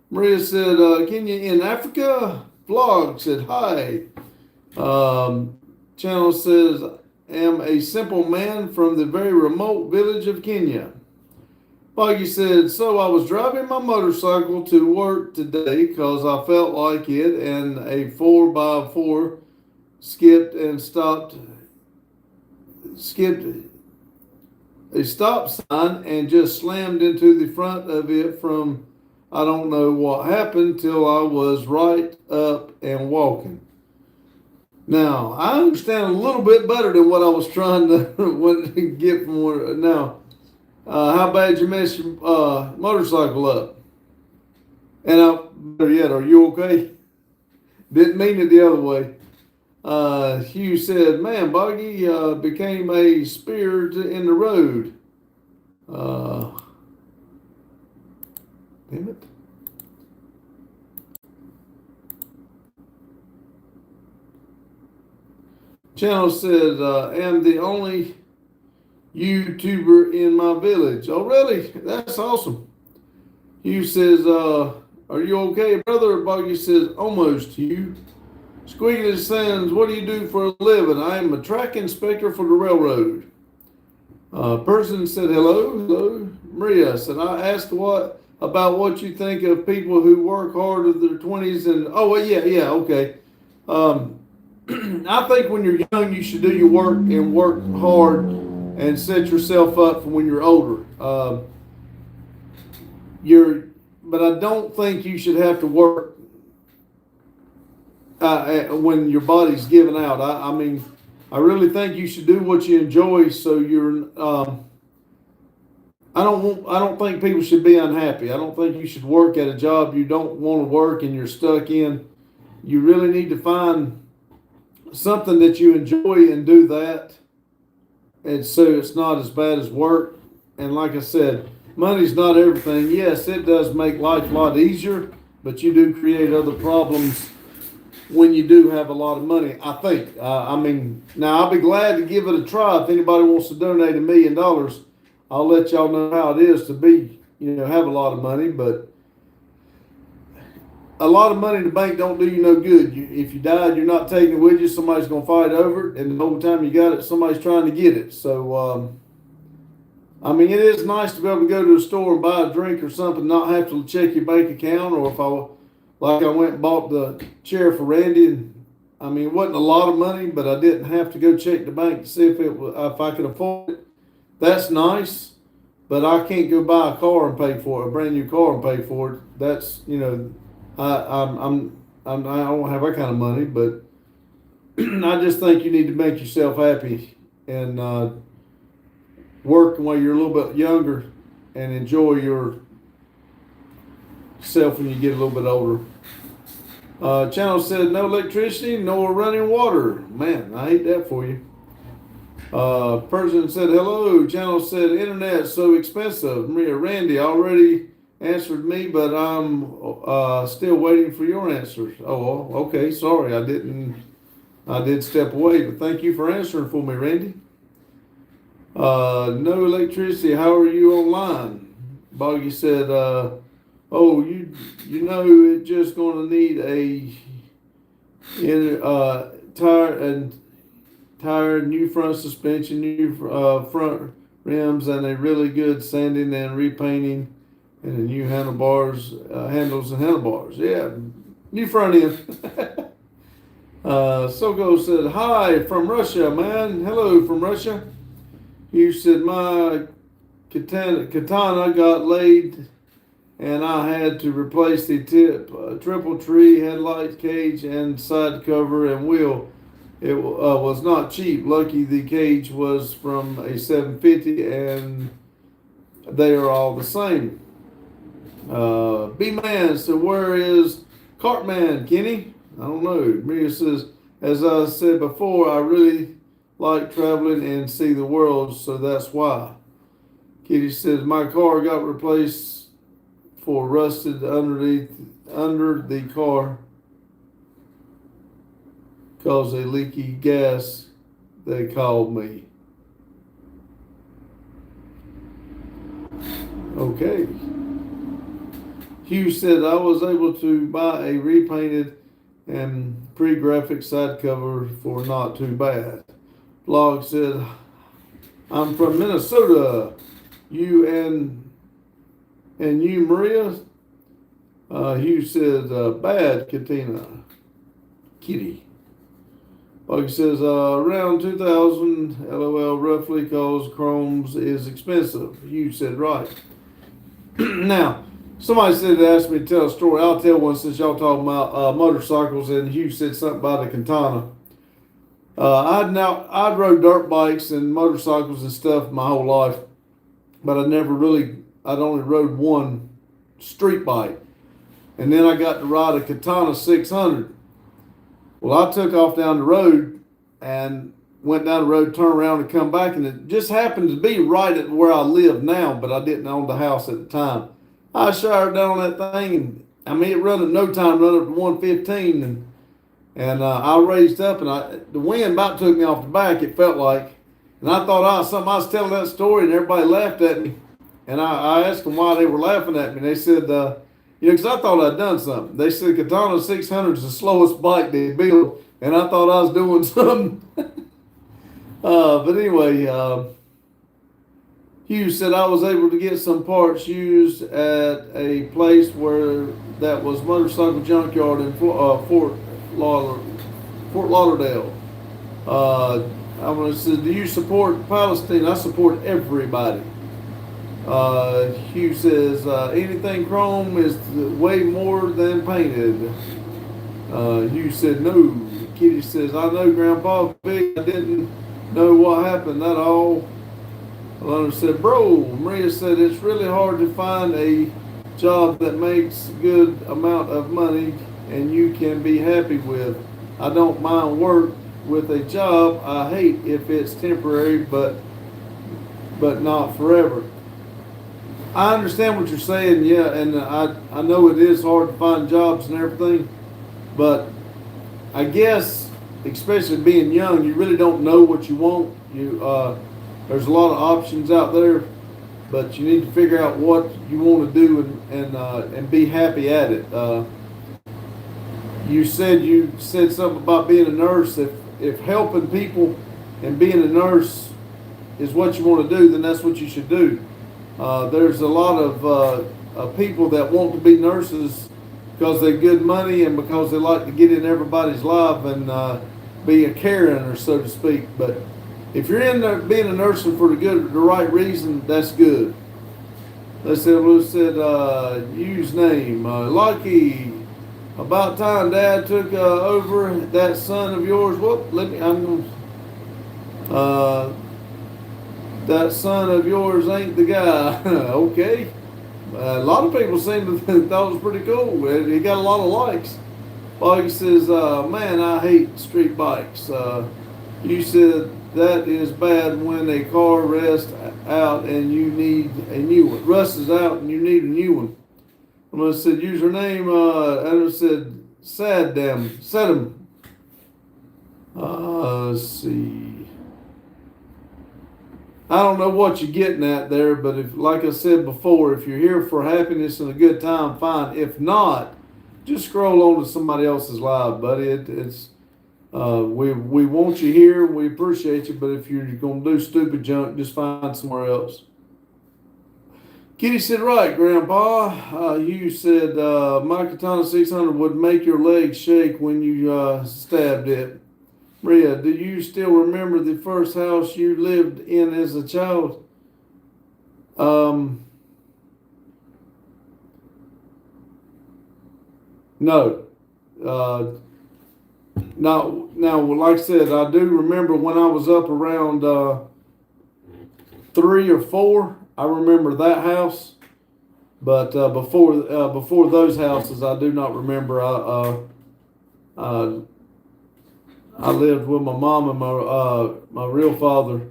Maria said, Kenya in Africa? Vlog said, hi. Channel says, am a simple man from the very remote village of Kenya. Boggy said, so I was driving my motorcycle to work today because I felt like it, and a 4x4 skipped a stop sign and just slammed into the front of it from, I don't know what happened till I was right up and walking. Now, I understand a little bit better than what I was trying to get from where, now. How bad you messed your motorcycle up? And better yet, are you okay? Didn't mean it the other way. Hugh said, man, Buggy became a spear in the road. Damn it. Channel said, am the only YouTuber in my village. Oh, really? That's awesome. Hugh says, are you okay, brother? Buggy says, almost, Hugh. Squiggly says, what do you do for a living? I am a track inspector for the railroad. Person said, hello. Maria said, I asked about what you think of people who work hard in their 20s and, yeah, okay. I think when you're young, you should do your work and work hard and set yourself up for when you're older. But I don't think you should have to work when your body's giving out. I mean, I really think you should do what you enjoy. So you're. I don't think people should be unhappy. I don't think you should work at a job you don't want to work and you're stuck in. You really need to find something that you enjoy and do that. And so it's not as bad as work. And like I said, money's not everything. Yes, it does make life a lot easier, but you do create other problems when you do have a lot of money, I think. I mean, now I'll be glad to give it a try. If anybody wants to donate $1 million, I'll let y'all know how it is to be, have a lot of money. But a lot of money in the bank don't do you no good. If you died, you're not taking it with you. Somebody's going to fight over it. And the whole time you got it, somebody's trying to get it. So, I mean, it is nice to be able to go to a store and buy a drink or something, not have to check your bank account. Or if I went and bought the chair for Randy, and I mean, it wasn't a lot of money, but I didn't have to go check the bank to see if I could afford it. That's nice, but I can't go buy a car and pay for it, a brand new car and pay for it. That's I don't have that kind of money, but I just think you need to make yourself happy and work while you're a little bit younger and enjoy yourself when you get a little bit older. Channel said no electricity, no running water. Man, I hate that for you. Person said hello. Channel said internet so expensive. Maria Randy already answered me, but I'm still waiting for your answers. Oh, okay. Sorry, I did step away, but thank you for answering for me, Randy. No electricity. How are you online? Boggy said, it's just going to need a tire, new front suspension, new front rims, and a really good sanding and repainting, and a new handles and handlebars. Yeah, new front end. Soko said, hi from Russia, man. Hello from Russia. You said my katana got laid and I had to replace the triple tree headlight cage and side cover and wheel. It was not cheap. Lucky the cage was from a 750 and they are all the same. B-Man said, where is Cartman, Kenny? I don't know. Maria says, as I said before, I really like traveling and see the world, so that's why. Kitty says, my car got replaced for rusted under the car cause a leaky gas. They called me. Okay. Hugh said, I was able to buy a repainted and pre-graphic side cover for not too bad. Blog said, I'm from Minnesota. You and you, Maria? Hugh said, bad, Katina. Kitty. Blog says, around 2000, LOL, roughly, cause Chrome's is expensive. Hugh said, right. Now, somebody said to ask me to tell a story. I'll tell one since y'all talking about motorcycles, and Hugh said something about a katana. I'd rode dirt bikes and motorcycles and stuff my whole life, but I'd only rode one street bike. And then I got to ride a Katana 600. Well, I took off down the road and went down the road, turned around and come back, and it just happened to be right at where I live now, but I didn't own the house at the time. I showered down on that thing, and I mean, it run at no time, run up to 115, and I raised up, and the wind about took me off the back, it felt like, and I thought I was telling that story, and everybody laughed at me, and I asked them why they were laughing at me. They said, because I thought I'd done something. They said Katana 600 is the slowest bike they build, and I thought I was doing something. But anyway, Hugh said I was able to get some parts used at a place where that was motorcycle junkyard in Fort Lauderdale. I'm going to say, do you support Palestine? I support everybody. Hugh says anything chrome is way more than painted. Hugh said no. Kitty says I know Grandpa Big. I didn't know what happened at all. Alana said, bro. Maria said it's really hard to find a job that makes a good amount of money and you can be happy with. I don't mind work with a job I hate if it's temporary, but not forever. I understand what you're saying, yeah, and I know it is hard to find jobs and everything, but I guess, especially being young, you really don't know what you want. There's a lot of options out there, but you need to figure out what you want to do and be happy at it. You said something about being a nurse. If helping people and being a nurse is what you want to do, then that's what you should do. There's a lot of people that want to be nurses because they're good money and because they like to get in everybody's life and be a carer, so to speak. But if you're in there being a nurse for the right reason, that's good. Let's say Lou said, use name. Lucky. About time Dad took over that son of yours. That son of yours ain't the guy. Okay. A lot of people seem to thought it was pretty cool. He got a lot of likes. Boggy says, man, I hate street bikes. You said that is bad when a car rusts out and you need a new one. Rusts out and you need a new one. I'm going to say username, and it said Saddam. Let's see. I don't know what you're getting at there, but if, like I said before, if you're here for happiness and a good time, fine. If not, just scroll on to somebody else's live, buddy. We want you here, we appreciate you, but if you're going to do stupid junk, just find somewhere else. Kitty said, right, Grandpa. You said my Katana 600 would make your legs shake when you stabbed it. Maria, do you still remember the first house you lived in as a child? No. Now, like I said, I do remember when I was up around 3 or 4. I remember that house, but before those houses, I do not remember. I lived with my mom and my real father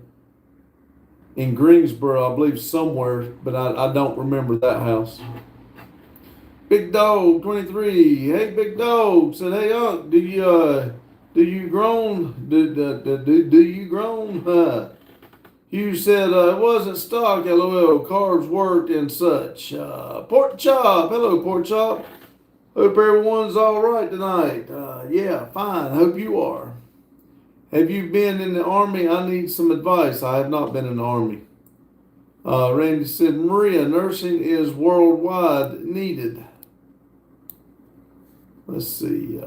in Greensboro, I believe somewhere, but I don't remember that house. Big Dog 23. Hey, Big Dog said, hey, Unc, do you groan? Do you groan? Hugh said it wasn't stock, LOL, cars worked and such. Pork Chop, hello Pork Chop. Hope everyone's all right tonight. Yeah, fine, hope you are. Have you been in the Army? I need some advice. I have not been in the Army. Randy said, Maria, nursing is worldwide needed. Let's see.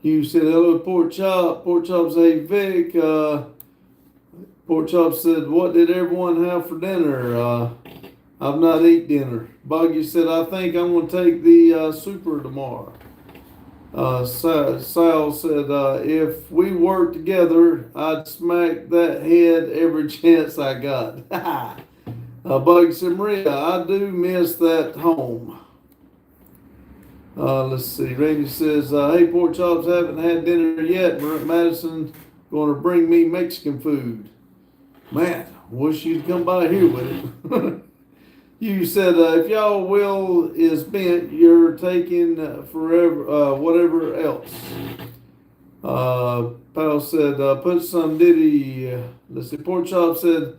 Hugh said, hello, Pork Chop. Pork Chop said, hey, Vic. Pork Chop said, what did everyone have for dinner? I've not eaten dinner. Boggy said, I think I'm going to take the Super tomorrow. Sal said, if we worked together, I'd smack that head every chance I got. Buggy said, Maria, I do miss that home. Let's see. Randy says, hey, Pork Chops, haven't had dinner yet. Madison going to bring me Mexican food. Man, wish you'd come by here with it. You said, if y'all will is bent, you're taking forever, whatever else. Powell said, put some Diddy. Let's see. Pork Chop said,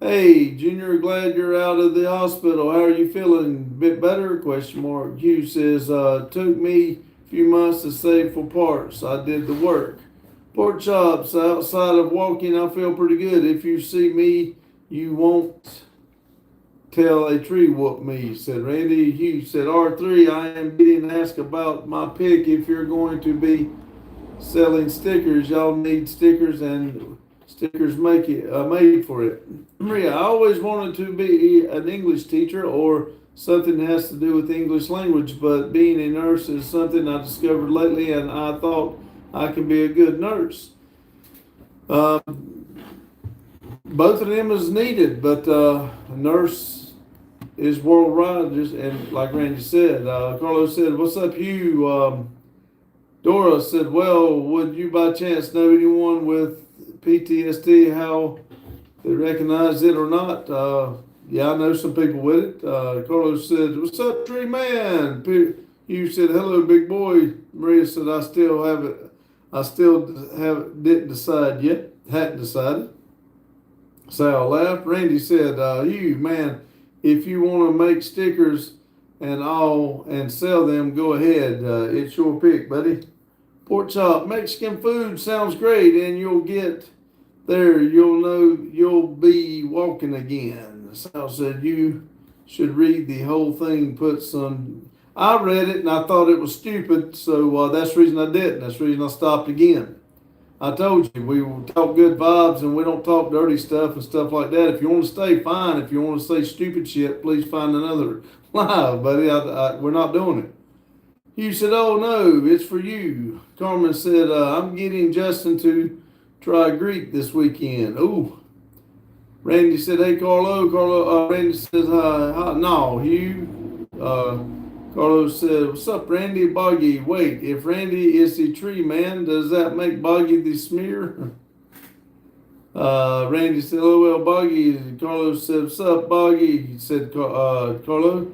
hey, Junior, glad you're out of the hospital. How are you feeling? Bit better? Question mark. Hugh says, took me a few months to save for parts. I did the work. Pork Chops, outside of walking, I feel pretty good. If you see me, you won't tell a tree whoop me, said Randy. Hughes said, R3, I am getting asked about my pick. If you're going to be selling stickers, y'all need stickers and stickers made for it. Maria, I always wanted to be an English teacher or something that has to do with the English language, but being a nurse is something I discovered lately, and I thought I can be a good nurse. Both of them is needed, but a nurse is worldwide, and like Randy said, Carlos said, what's up, Hugh? Dora said, well, would you by chance know anyone with PTSD, how they recognize it or not? Yeah, I know some people with it. Carlos said, what's up, Tree Man? Hugh said, hello, big boy. Maria said, I still didn't decide yet, hadn't decided. Sal laughed. Randy said, Hugh, man, if you want to make stickers and sell them, go ahead. It's your pick, buddy. Pork Chop, Mexican food sounds great, and you'll get there. You'll know you'll be walking again. Sal said, you should read the whole thing. I read it, and I thought it was stupid, so that's the reason I didn't. That's the reason I stopped again. I told you, we talk good vibes and we don't talk dirty stuff and stuff like that. If you want to stay, fine. If you want to say stupid shit, please find another live, buddy. We're not doing it. You said, oh no, it's for you. Carmen said, I'm getting Justin to try Greek this weekend. Ooh. Randy said, hey, Carlo. Randy says, no, Hugh. Carlos said, what's up, Randy? Boggy. Wait, if Randy is the tree man, does that make Boggy the smear? Randy said, oh, well, Boggy. Carlos said, what's up, Boggy? He said, Carlo.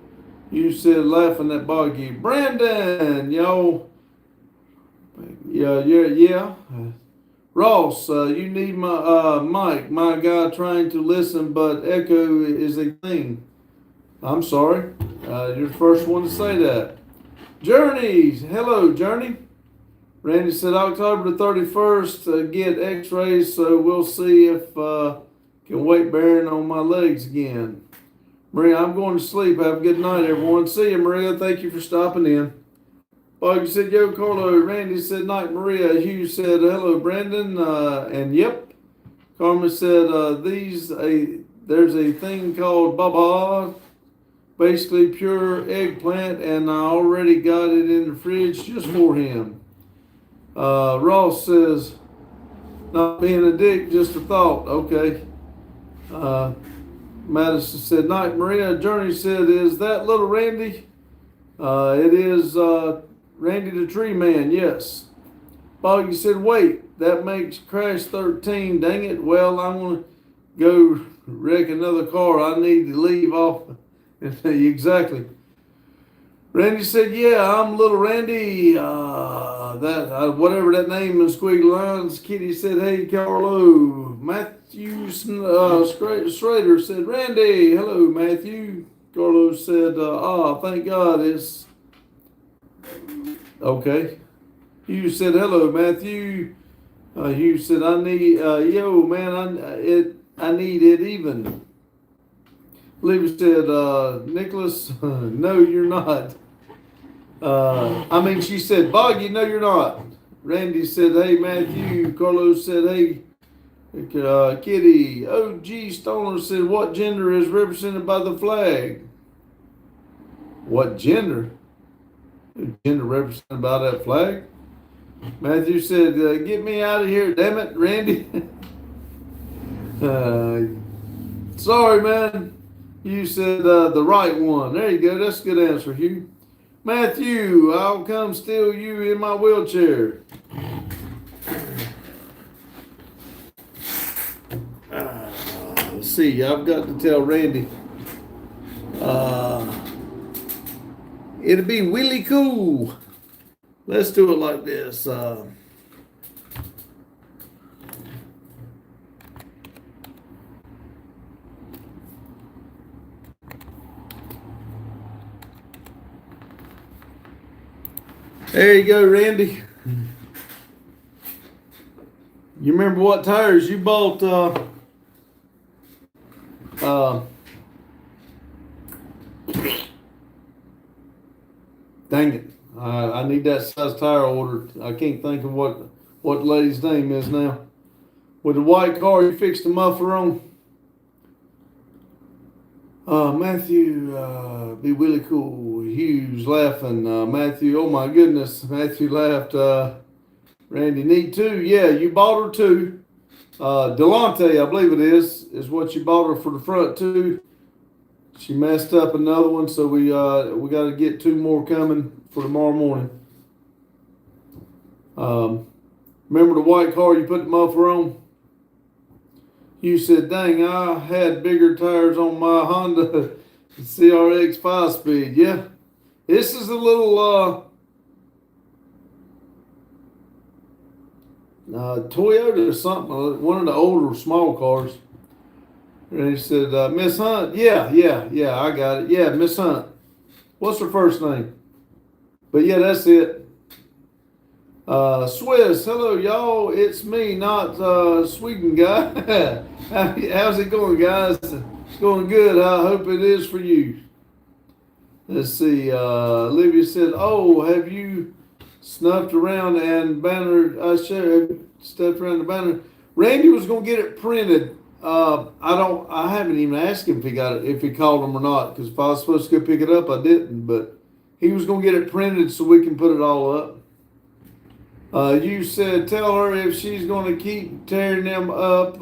You said, laughing at Boggy. Brandon, yo. Yeah. Ross, you need my mic. My guy trying to listen, but echo is a thing. I'm sorry. You're the first one to say that. Journey. Hello, Journey. Randy said October the 31st, get x-rays, so we'll see if can weight bearing on my legs again. Maria, I'm going to sleep. Have a good night, everyone. See you, Maria. Thank you for stopping in. Buggy said, yo, Carlo. Randy said, night, Maria. Hugh said, hello, Brandon. And yep. Carmen said, there's a thing called baba. Basically pure eggplant, and I already got it in the fridge just for him. Ross says, not being a dick, just a thought. Okay. Madison said, night, Maria. Journey said, is that little Randy? It is Randy the Tree Man, yes. Boggy said, wait, that makes Crash 13, dang it. Well, I'm going to go wreck another car. I need to leave off. Exactly. Randy said, yeah, I'm little Randy. Whatever that name is, squiggly lines. Kitty said, hey, Carlo. Matthew Schrader said, Randy. Hello, Matthew. Carlo said, thank God it's okay. Hugh said, hello, Matthew. Hugh said, I need, yo, man, I need it even. Leva said, Nicholas, no, you're not. She said, Boggy, no, you're not. Randy said, hey, Matthew. Carlos said, hey, Kitty. O.G. Stoner said, what gender is represented by the flag? What gender? Gender represented by that flag. Matthew said, "Get me out of here, damn it, Randy." Sorry, man. You said the right one. There you go. That's a good answer, Hugh. Matthew, I'll come steal you in my wheelchair. Let's see. I've got to tell Randy. It'll be really cool. Let's do it like this. There you go, Randy. You remember what tires you bought? Dang it. I need that size tire ordered. I can't think of what the lady's name is now. With the white car you fixed the muffler on. Matthew, be really cool. Hugh's laughing. Matthew, oh my goodness. Matthew laughed. Randy, need two? Yeah, you bought her two. Delonte, I believe it is what you bought her for the front two. She messed up another one, so we got to get two more coming for tomorrow morning. Remember the white car you put the muffler on? You said, dang, I had bigger tires on my Honda CRX 5-speed. Yeah, this is a little Toyota or something, one of the older small cars. And he said, Miss Hunt. Yeah, I got it. Yeah, Miss Hunt. What's her first name? But yeah, that's it. Swiss, hello y'all. It's me, not Sweden guy. How's it going, guys? It's going good. I hope it is for you. Let's see. Olivia said, "Oh, have you snuffed around and banner? Stuffed around the banner." Randy was going to get it printed. I haven't even asked him if he called him or not, because if I was supposed to go pick it up, I didn't. But he was going to get it printed so we can put it all up. You said, tell her if she's going to keep tearing them up,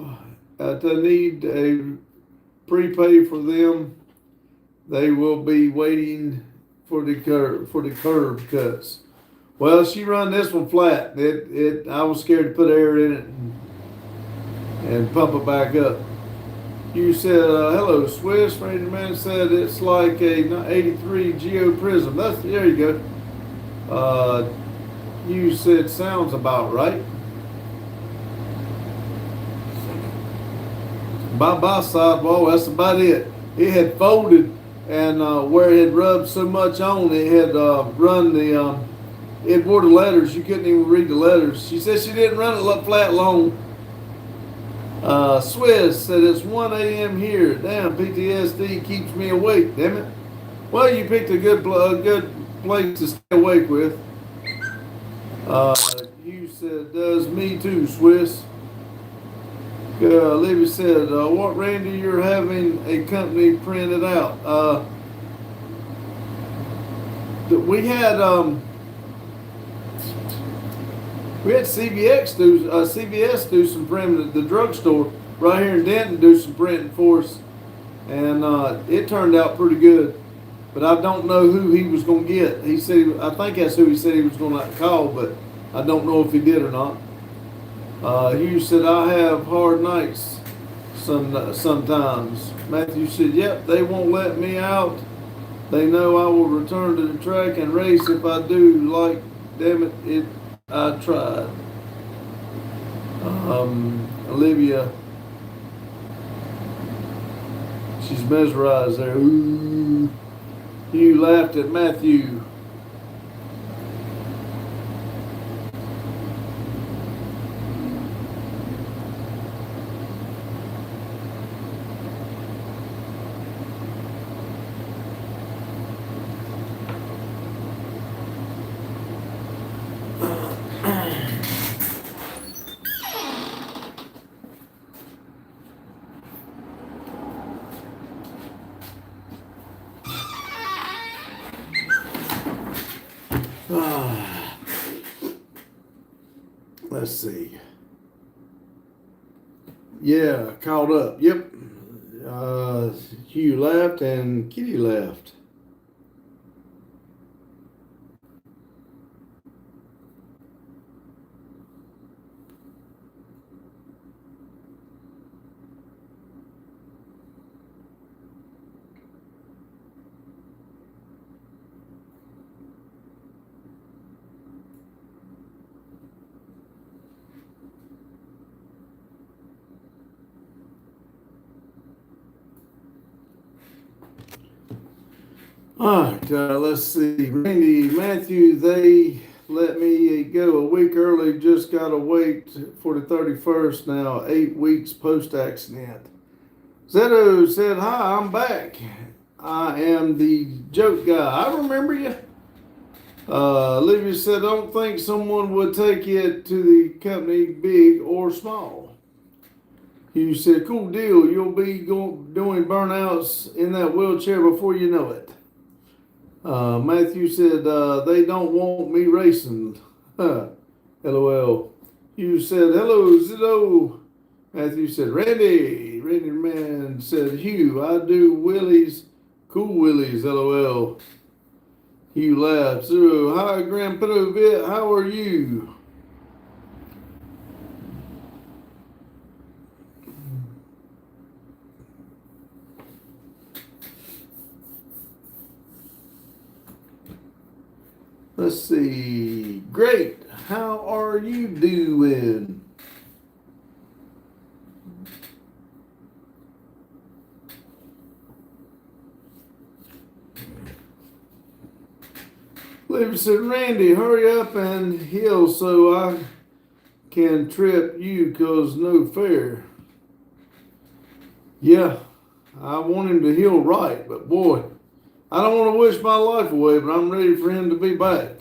to need a prepay for them. They will be waiting for the curb cuts. Well, she run this one flat. I was scared to put air in it and pump it back up. You said, hello, Swiss. Ranger Man said it's like a 83 Geo Prism. There you go. You said sounds about right. Bye-bye sidewall, that's about it. It had folded, and where it had rubbed so much on, it had run the, it wore the letters. You couldn't even read the letters. She said she didn't run it flat long. Swiss said it's 1 a.m. here. Damn, PTSD keeps me awake, damn it. Well, you picked a good place to stay awake with. You said, does me too, Swiss. Libby said, what, Randy, you're having a company printed out? We had CVS do some printing at the drugstore right here in Denton, do some printing for us, and it turned out pretty good. But I don't know who he was going to get. He said, I think that's who he said he was going to call, but I don't know if he did or not. Hugh said, I have hard nights sometimes. Matthew said, yep, they won't let me out. They know I will return to the track and race if I do. Like, damn it, I tried. Olivia, she's mesmerized there. Ooh. You laughed at Matthew. Let's see. Yeah, caught up. Yep. Hugh left and Kitty left. All right, let's see. Randy, Matthew, they let me go a week early. Just got to wait for the 31st now, 8 weeks post accident. Zeto said, "Hi, I'm back. I am the joke guy. I remember you." Olivia said, "Don't think someone would take it to the company, big or small." You said, "Cool deal. You'll be doing burnouts in that wheelchair before you know it." Matthew said, "They don't want me racing." LOL. You said, "Hello, Zito." Matthew said, "Randy." Randy man said, "Hugh, I do Willies, cool Willies, LOL." Hugh laughed. "So, hi, Grandpa Vitt, how are you?" Let's see. Great. How are you doing? Libby said, "Randy, hurry up and heal so I can trip you, 'cause no fair." Yeah, I want him to heal right, but boy, I don't want to wish my life away, but I'm ready for him to be back.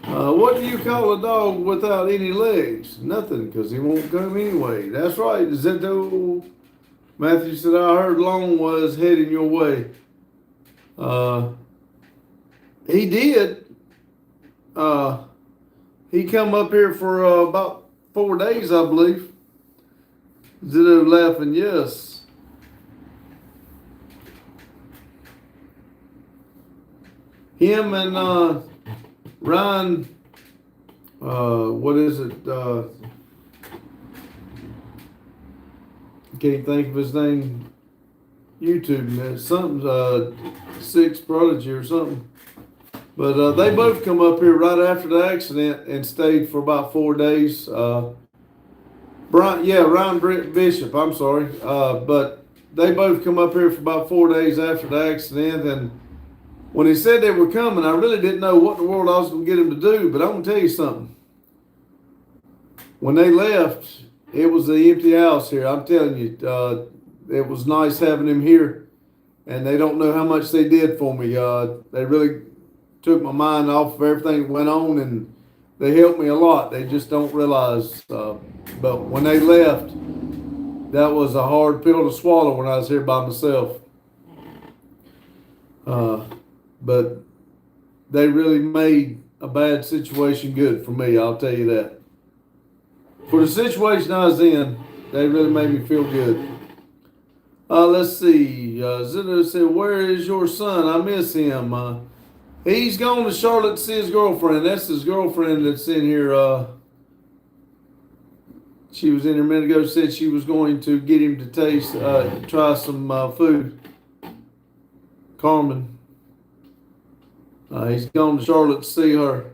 What do you call a dog without any legs? Nothing, because he won't come anyway. That's right, Zeto. Matthew said, "I heard Long was heading your way." He did. He come up here for about 4 days, I believe. Zeto laughing, yes. Him and Ryan, what is it? Can't think of his name. YouTube, something, Six Prodigy or something. But they both come up here right after the accident and stayed for about 4 days. Ryan Bishop, I'm sorry. But they both come up here for about 4 days after the accident, and when he said they were coming, I really didn't know what in the world I was going to get him to do, but I'm going to tell you something. When they left, it was an empty house here. I'm telling you, it was nice having him here, and they don't know how much they did for me. They really took my mind off of everything that went on, and they helped me a lot. They just don't realize. But when they left, that was a hard pill to swallow when I was here by myself. But they really made a bad situation good for me, I'll tell you that. For the situation I was in, they really made me feel good. Let's see. Zeno said, "Where is your son? I miss him." He's gone to Charlotte to see his girlfriend. That's his girlfriend that's in here. She was in here a minute ago, said she was going to get him to try some food. Carmen. He's gone to Charlotte to see her.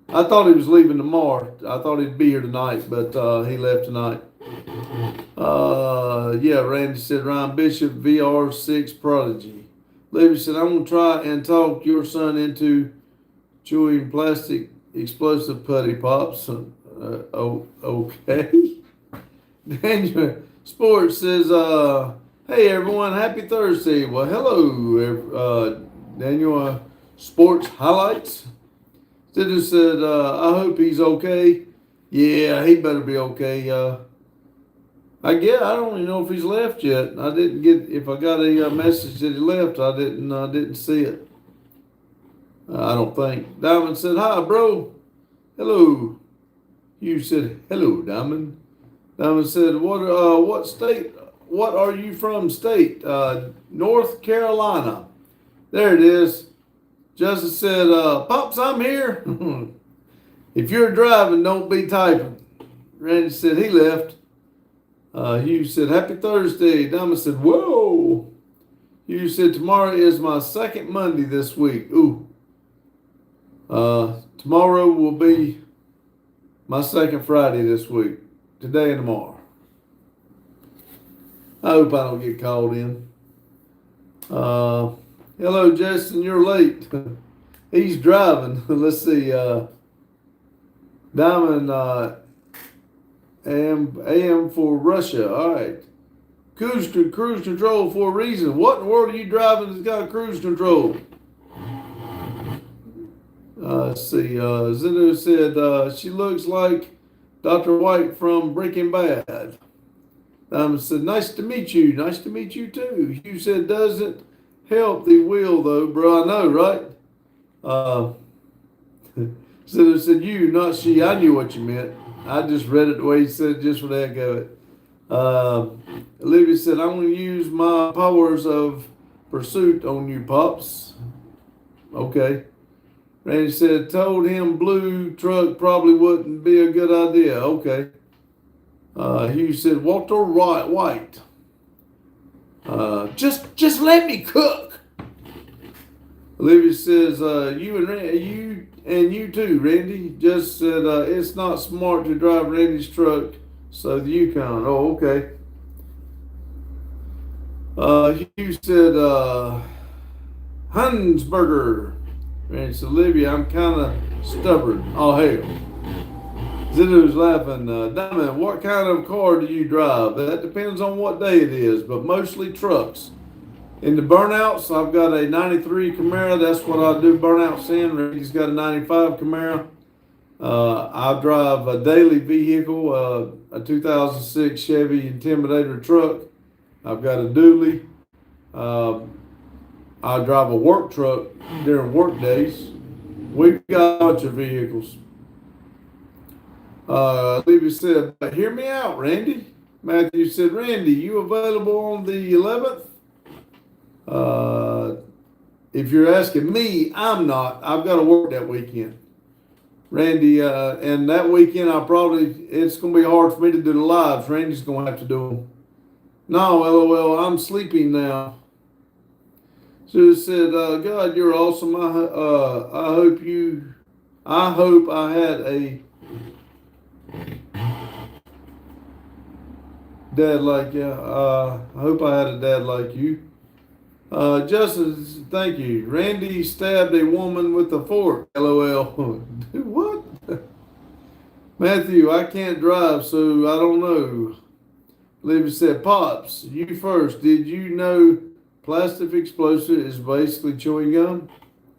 I thought he was leaving tomorrow. I thought he'd be here tonight, but he left tonight. Randy said, "Ryan Bishop, VR6 Prodigy." Libby said, "I'm going to try and talk your son into chewing plastic explosive putty pops." Okay. Daniel Sports says, "Hey everyone, happy Thursday." Well, hello, Daniel. Sports highlights. Sitter said, "I hope he's okay." Yeah, he better be okay. I don't even know if he's left yet. I didn't get, if I got a message that he left, I didn't see it. I don't think. Diamond said, "Hi, bro." Hello. Hugh said, "Hello, Diamond." Diamond said, What state? What are you from? State? North Carolina." There it is. Justin said, "Pops, I'm here." If you're driving, don't be typing. Randy said he left. Hugh said, "Happy Thursday." Diamond said, "Whoa." Hugh said, "Tomorrow is my second Monday this week." Ooh. Tomorrow will be my second Friday this week. Today and tomorrow. I hope I don't get called in. Hello, Justin. You're late. He's driving. Let's see. Diamond AM for Russia. All right. Cruise control for a reason. What in the world are you driving that's got cruise control? Let's see. Zeno said she looks like Dr. White from Breaking Bad. Diamond said, "Nice to meet you." "Nice to meet you too." Hugh said, "Doesn't help the wheel though, bro." I know, right? Zeno said, "You, not she." I knew what you meant. I just read it the way he said it just for the heck of it. Olivia said, "I'm going to use my powers of pursuit on you, Pops." Okay. Randy said, "Told him blue truck probably wouldn't be a good idea." Okay. Hugh said, "Walter White. Just let me cook." Olivia says, you too, Randy." Just said, "It's not smart to drive Randy's truck, so the Yukon." Oh, okay. Hugh said, "Hunsberger." Randy said, "Olivia, I'm kind of stubborn." Oh, hell. Zeno's laughing. "Diamond, what kind of car do you drive?" "That depends on what day it is, but mostly trucks." In the burnouts, I've got a 93 Camaro. That's what I do burnouts in. Randy's got a 95 Camaro. I drive a daily vehicle, a 2006 Chevy Intimidator truck. I've got a dually. I drive a work truck during work days. We've got a bunch of vehicles. Olivia said, "Hear me out, Randy." Matthew said, "Randy, you available on the 11th? If you're asking me, I'm not. I've got to work that weekend." Randy, and that weekend it's going to be hard for me to do the lives. Randy's going to have to do them. "No, LOL, I'm sleeping now." Sue said, "God, you're awesome. I hope I had a dad like you. I hope I had a dad like you." Justin, thank you. "Randy stabbed a woman with a fork." LOL. What? Matthew, "I can't drive, so I don't know." Olivia said, "Pops, you first. Did you know plastic explosive is basically chewing gum?"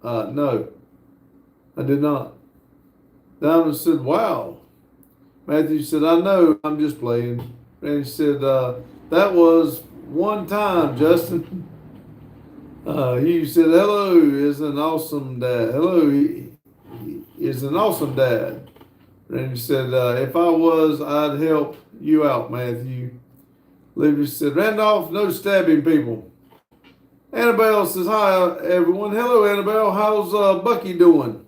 No, I did not. Diamond said, "Wow." Matthew said, "I know, I'm just playing." Randy said, "That was one time, Justin." Hugh said, "Hello is an awesome dad." Hello is an awesome dad. Randy said, "If I was, I'd help you out, Matthew." Olivia said, "Randolph, no stabbing people." Annabelle says, "Hi, everyone." Hello, Annabelle. How's Bucky doing?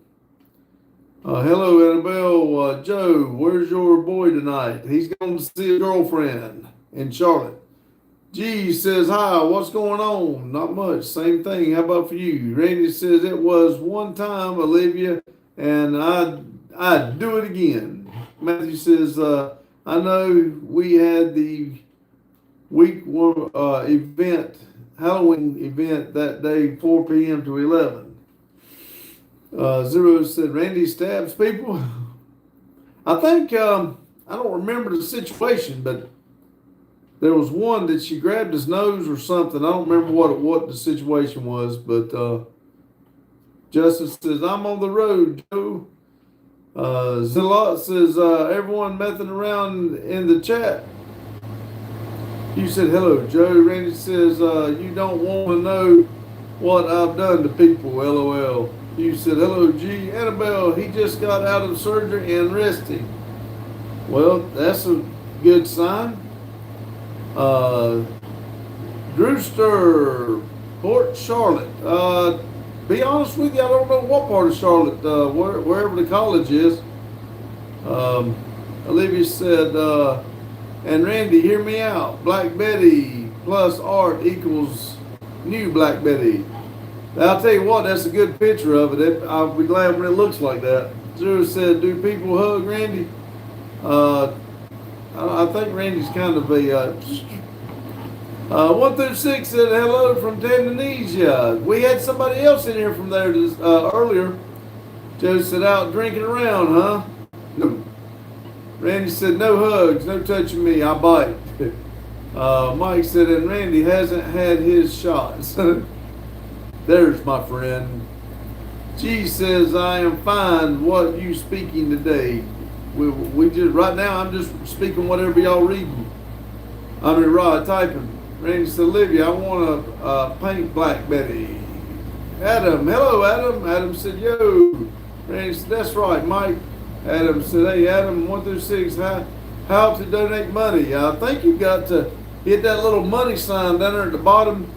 Hello, Annabelle. Joe, where's your boy tonight? He's going to see a girlfriend in Charlotte. G says, "Hi, what's going on?" Not much. Same thing. How about for you? Randy says, "It was one time, Olivia, and I'd do it again." Matthew says, "I know we had the week one Halloween event that day, 4 p.m. to 11. Zero said, "Randy stabs people." I think, I don't remember the situation, but there was one that she grabbed his nose or something. I don't remember what the situation was, but Justin says, "I'm on the road, Joe." Zilot says, "Everyone messing around in the chat." You said, "Hello, Joe." Randy says, "You don't want to know what I've done to people, LOL." You said, hello, G. Annabelle, he just got out of surgery and resting. Well, that's a good sign. Drewster, Port Charlotte. Be honest with you, I don't know what part of Charlotte, wherever the college is. Olivia said, and Randy, hear me out. Black Betty plus art equals new Black Betty. I'll tell you what, that's a good picture of it. I'll be glad when it looks like that. Zero said, do people hug Randy? I think Randy's kind of a 1 through 6 said hello from Tanzania. We had somebody else in here from there earlier. Joe said out drinking around, huh? No. Randy said no hugs, no touching me, I bite. Mike said, and Randy hasn't had his shots. There's my friend. G says, I am fine. What you speaking today? We just right now. I'm just speaking whatever y'all reading. I mean, Rod typing. Randy said, Olivia, I want a paint Black Betty. Adam, hello, Adam. Adam said, yo. Randy said, that's right, Mike. Adam said, hey, Adam, 1 through 6, how to donate money? I think you've got to hit that little money sign down there at the bottom,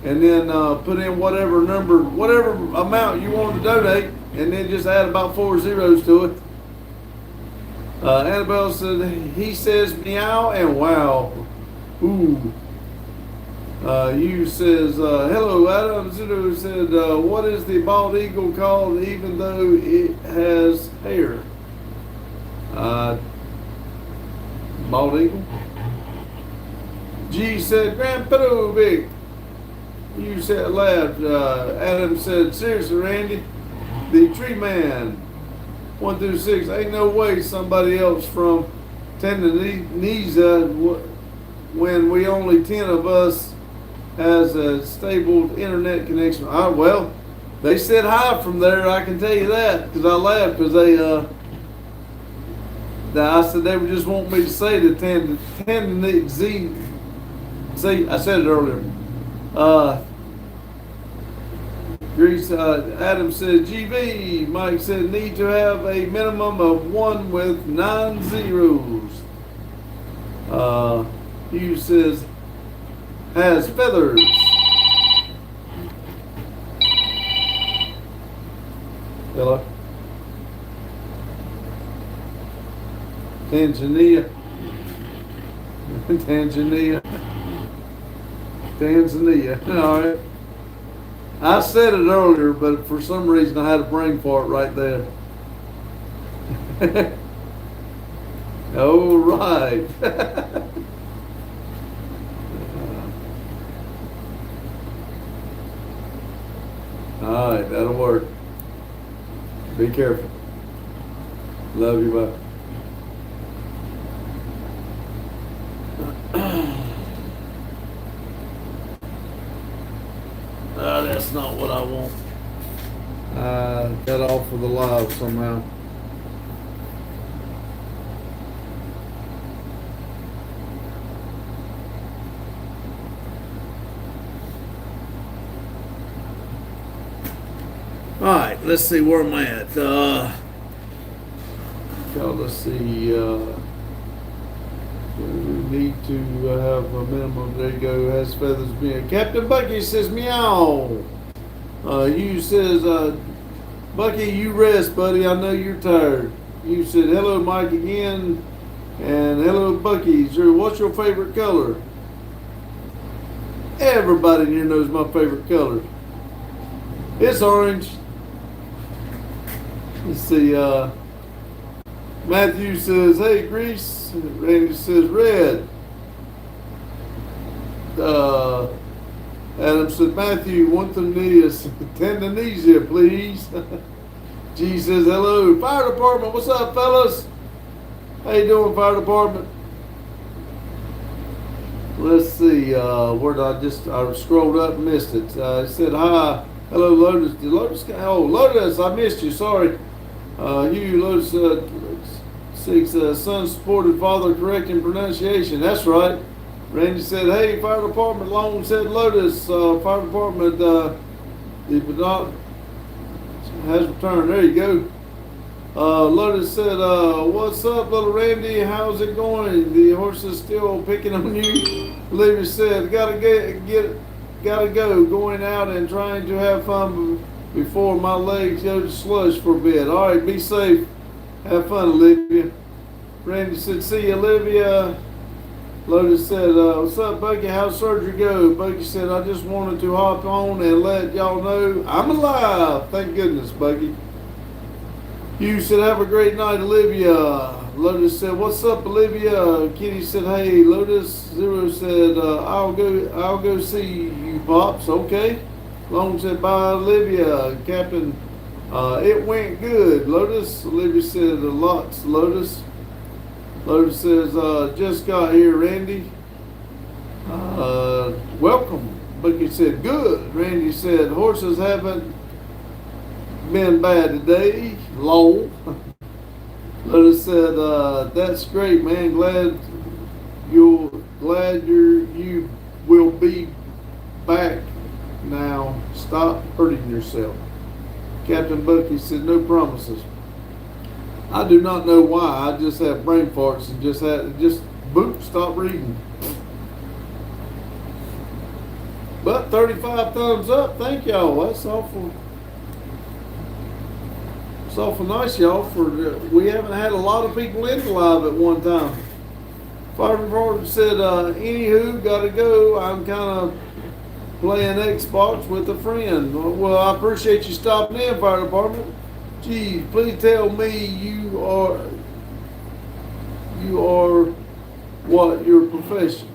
and then put in whatever amount you want to donate, and then just add about 4 zeros to it. Annabelle said, he says meow and wow. Ooh. You says, hello, Adam. Zero said, what is the bald eagle called even though it has hair? Bald eagle? G said, Grandpa Vic. You said laughed. Adam said, seriously, Randy, the tree man. 1 through 6. Ain't no way somebody else from Tanzania when we only 10 of us has a stable internet connection. Well, they said hi from there. I can tell you that because I laughed because I said they would just want me to say the Tanzania. See, I said it earlier. Greece, Adam said GV. Mike said need to have a minimum of 1 with 9 zeros. Hugh says has feathers. Hello. Tanzania. All right. I said it earlier, but for some reason I had a brain fart right there. All right. All right, that'll work. Be careful. Love you, bye. That's not what I want. Got off of the live somehow. All right, let's see where I'm at. Let's see. We need to have a minimum. There you go. Has feathers being. Captain Bucky says meow. You says Bucky, you rest, buddy. I know you're tired. You said hello, Mike again, and hello, Bucky. What's your favorite color? Everybody in here knows my favorite color. It's orange. Let's see. Matthew says, hey, Grease. Randy says, red. Adam said, Matthew, 1 through Tanzania, please. G says, hello. Fire department, what's up, fellas? How you doing, fire department? Let's see. Where did I scrolled up and missed it. It said, hi. Hello, Lotus. Lotus, I missed you. Sorry. Lotus 6, son supported father correcting pronunciation. That's right. Randy said, hey, fire department. Long said Lotus. Fire department. has returned. There you go. Lotus said, "What's up, little Randy? How's it going? The horse is still picking on you." Olivia said, gotta go. Going out and trying to have fun before my legs go to slush for a bit. All right, be safe. Have fun, Olivia." Randy said, "See you, Olivia." Lotus said, "What's up, Bucky? How's surgery go?" Bucky said, "I just wanted to hop on and let y'all know I'm alive. Thank goodness, Bucky." Hugh said, "Have a great night, Olivia." Lotus said, "What's up, Olivia?" Kitty said, "Hey, Lotus." Zero said, I'll go see you, Pops." Okay. Long said, "Bye, Olivia." Captain, "It went good, Lotus." Olivia said, "Lots, Lotus." Lotus says, "Just got here, Randy." Welcome. Bucky said, "Good." Randy said, "Horses haven't been bad today." Lol. Lotus said, "That's great, man. Glad you will be back now. Stop hurting yourself." Captain Bucky said, "No promises." I do not know why. I just have brain farts and just boop, stop reading. But 35 thumbs up. Thank y'all. That's awful. It's awful nice, y'all. We haven't had a lot of people in live at one time. Fire Department said, "Anywho, gotta go. I'm kind of playing Xbox with a friend." Well, I appreciate you stopping in, Fire Department. Geez, please tell me you are what your profession.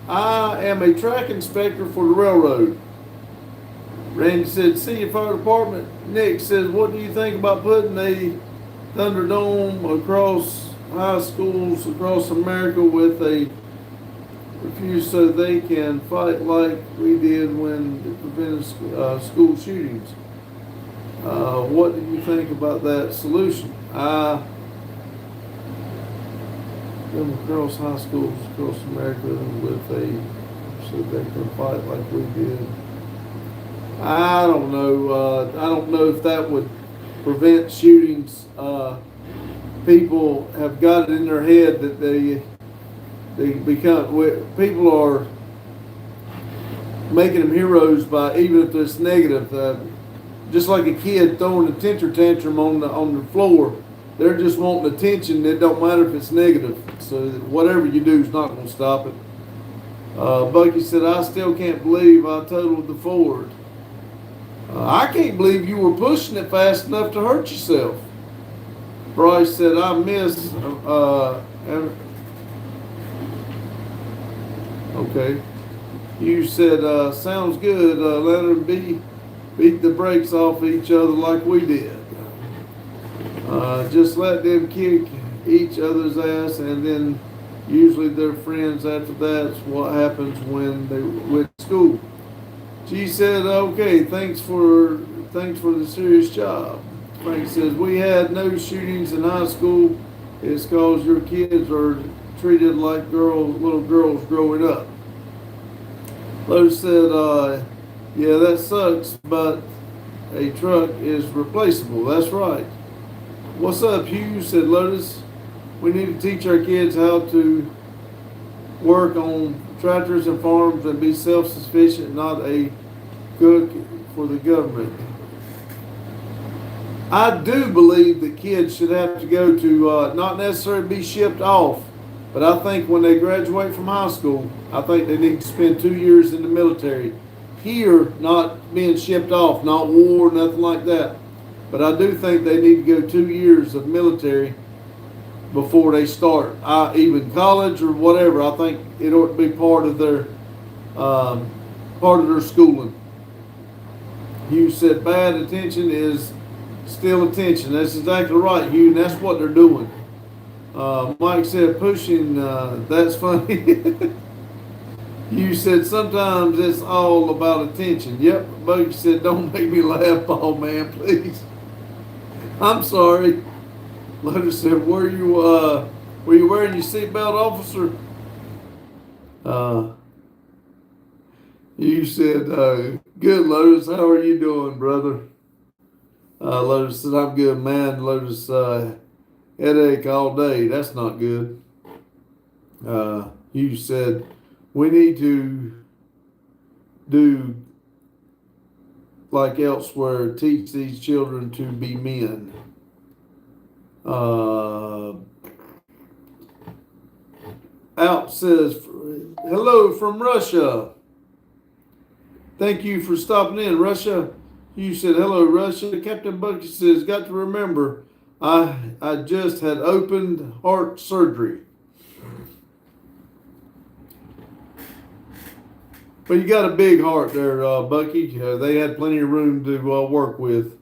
I am a track inspector for the railroad. Randy said, "See you, Fire Department." Nick says, "What do you think about putting a Thunderdome across high schools across America with a refuse so they can fight like we did when it prevented school shootings? What do you think about that solution?" Them across high schools across America with a so they can fight like we did. I don't know. I don't know if that would prevent shootings. People have got it in their head that they become people are making them heroes by even if it's negative. Just like a kid throwing a temper tantrum on the floor, they're just wanting attention. It don't matter if it's negative. So whatever you do is not going to stop it. Bucky said, "I still can't believe I totaled the Ford." I can't believe you were pushing it fast enough to hurt yourself. Bryce said, "I miss." Okay. You said, "Sounds good. Let them beat the brakes off each other like we did. Just let them kick each other's ass, and then usually they're friends after. That's what happens when they went to school." She said, "Okay, thanks for the serious job." Frank says, "We had no shootings in high school. It's because your kids are treated like little girls growing up." Lotus said, "Yeah, that sucks, but a truck is replaceable." That's right. "What's up, Hugh?" said Lotus. "We need to teach our kids how to work on tractors and farms and be self-sufficient, not a cook for the government." I do believe that kids should have to go to, not necessarily be shipped off, but I think when they graduate from high school, I think they need to spend 2 years in the military. Here, not being shipped off, not war, nothing like that. But I do think they need to go 2 years of military before they start, even college or whatever. I think it ought to be part of their schooling. Hugh said, "Bad attention is still attention." That's exactly right, Hugh, and that's what they're doing. Mike said, "Pushing, that's funny." Hugh said, "Sometimes it's all about attention." Yep. Bucky said, "Don't make me laugh, Paul, man, please." I'm sorry. Lotus said, were you wearing your seatbelt, officer?" You said, "Good, Lotus. How are you doing, brother?" Lotus said, I'm good, man. Lotus, headache all day. That's not good. You said, we need to do like elsewhere, teach these children to be men. Out says, hello from Russia. Thank you for stopping in, Russia. You said, hello, Russia. Captain Bucky says, got to remember, I just had opened heart surgery. But you got a big heart there, Bucky. They had plenty of room to work with.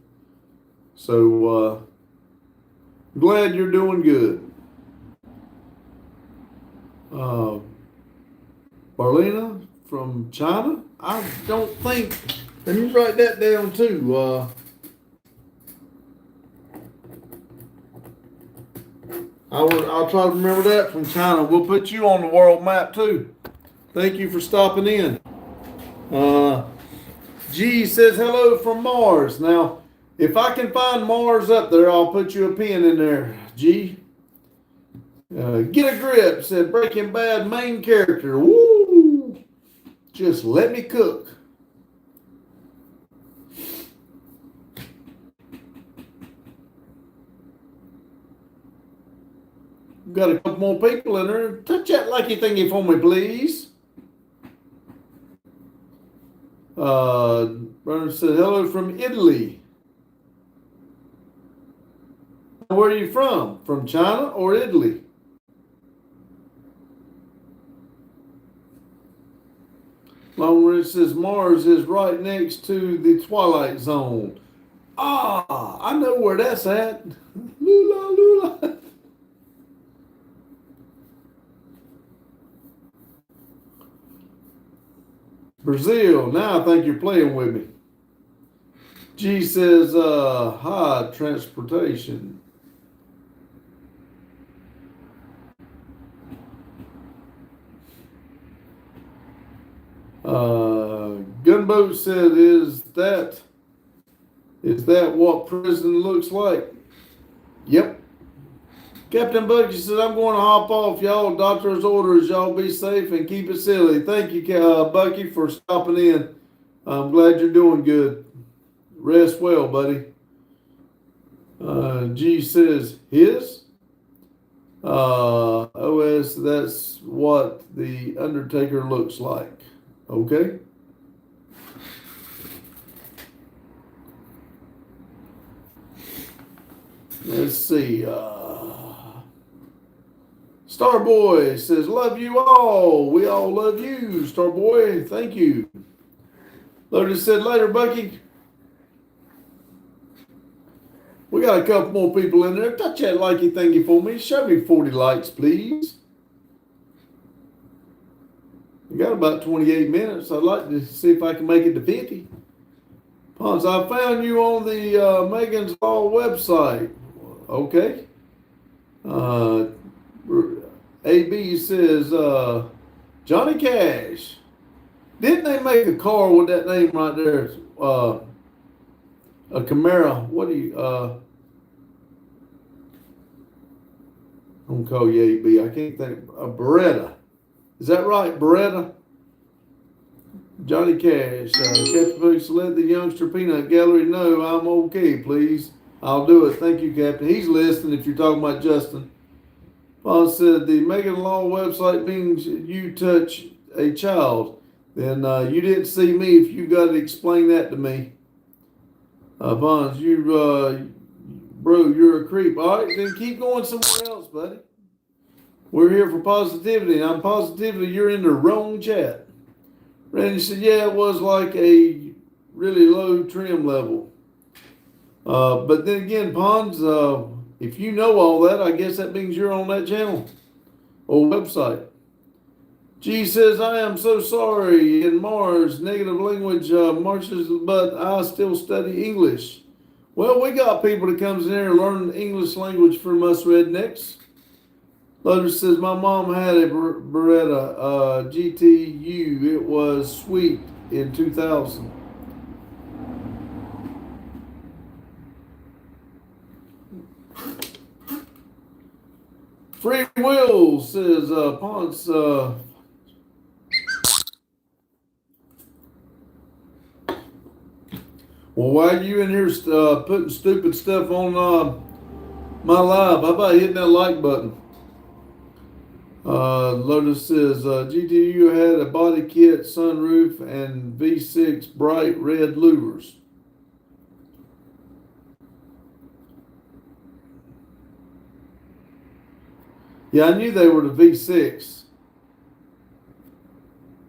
So, glad you're doing good. Barlina from China? I don't think. Let me write that down too. I'll try to remember that from China. We'll put you on the world map too. Thank you for stopping in. G says hello from Mars. Now, if I can find Mars up there, I'll put you a pin in there, G. Get a grip, said Breaking Bad main character. Woo! Just let me cook. Got a couple more people in there. Touch that lucky thingy for me, please. Brother said hello from Italy. Where are you from? From China or Italy? Longridge says Mars is right next to the Twilight Zone. Ah, I know where that's at. Lula, lula. Brazil, now I think you're playing with me. G says, hi, transportation. Gunboat said, is that what prison looks like? Yep. Captain Bucky says, I'm going to hop off, y'all. Doctor's orders. Y'all be safe and keep it silly. Thank you, Bucky, for stopping in. I'm glad you're doing good. Rest well, buddy. G says, his? OS, that's what the Undertaker looks like. Okay. Let's see. Starboy says, love you all. We all love you, Starboy. Thank you. Lotus said, later, Bucky. We got a couple more people in there. Touch that likey thingy for me. Show me 40 likes, please. We got about 28 minutes. I'd like to see if I can make it to 50. Pons, I found you on the Megan's Law website. Okay. AB says, Johnny Cash. Didn't they make a car with that name right there? A Camaro. What do you, I'm going to call you AB. I can't think. A Beretta. Is that right, Beretta? Johnny Cash. Captain Boots, let the youngster peanut gallery know I'm okay, please. I'll do it. Thank you, Captain. He's listening if you're talking about Justin. Paul said the Megan Law website means you touch a child. Then you didn't see me if you got to explain that to me. Bonds, bro, you're a creep. All right, then keep going somewhere else, buddy. We're here for positivity, and I'm positively you're in the wrong chat. Randy said, yeah, it was like a really low trim level. But then again, Ponds, if you know all that, I guess that means you're on that channel or website. G says, I am so sorry. In Mars, negative language marches, but I still study English. Well, we got people that comes in here and learn English language from us rednecks. Lotus says, my mom had a Beretta GTU. It was sweet in 2000. Free Will says, Ponce, well, why are you in here putting stupid stuff on my live? How about hitting that like button? Lotus says, GTU had a body kit, sunroof, and V6 bright red louvers. Yeah, I knew they were the V6.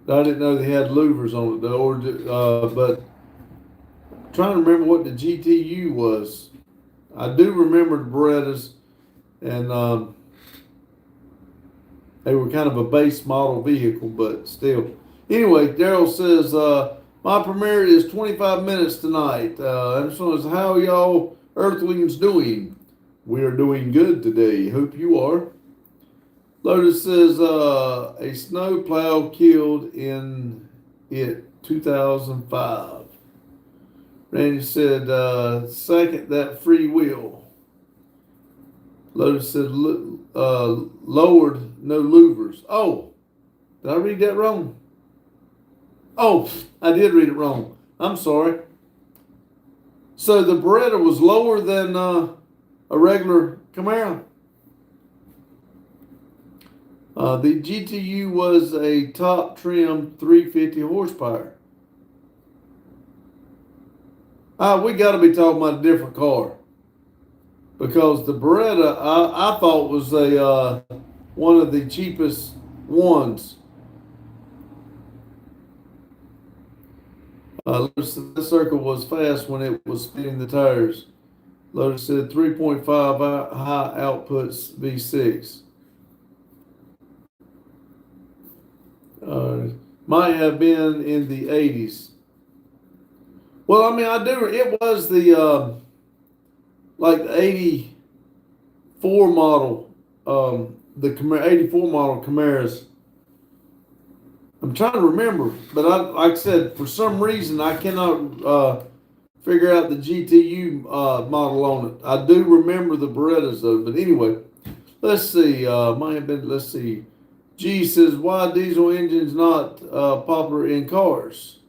I didn't know they had louvers on it though, but I'm trying to remember what the GTU was. I do remember the Berettas, and they were kind of a base model vehicle, but still. Anyway, Daryl says, my premiere is 25 minutes tonight. And so is how y'all Earthlings doing? We are doing good today. Hope you are. Lotus says, a snowplow killed in it 2005. Randy said, second, that free will. Lotus said, lowered, no louvers. Oh, did I read that wrong? Oh, I did read it wrong. I'm sorry. So the Beretta was lower than a regular Camaro. The GTU was a top trim 350 horsepower. We got to be talking about a different car, because the Beretta I thought was one of the cheapest ones. Lotus said the circle was fast when it was spinning the tires. Lotus said 3.5 high outputs V6. Might have been in the 80s. Well, I mean, it was the like the 84 model, the 84 model Camaros. I'm trying to remember, but like I said, for some reason I cannot figure out the GTU model on it. I do remember the Berettas though. But anyway, let's see. Let's see. G says, why diesel engines not popular in cars?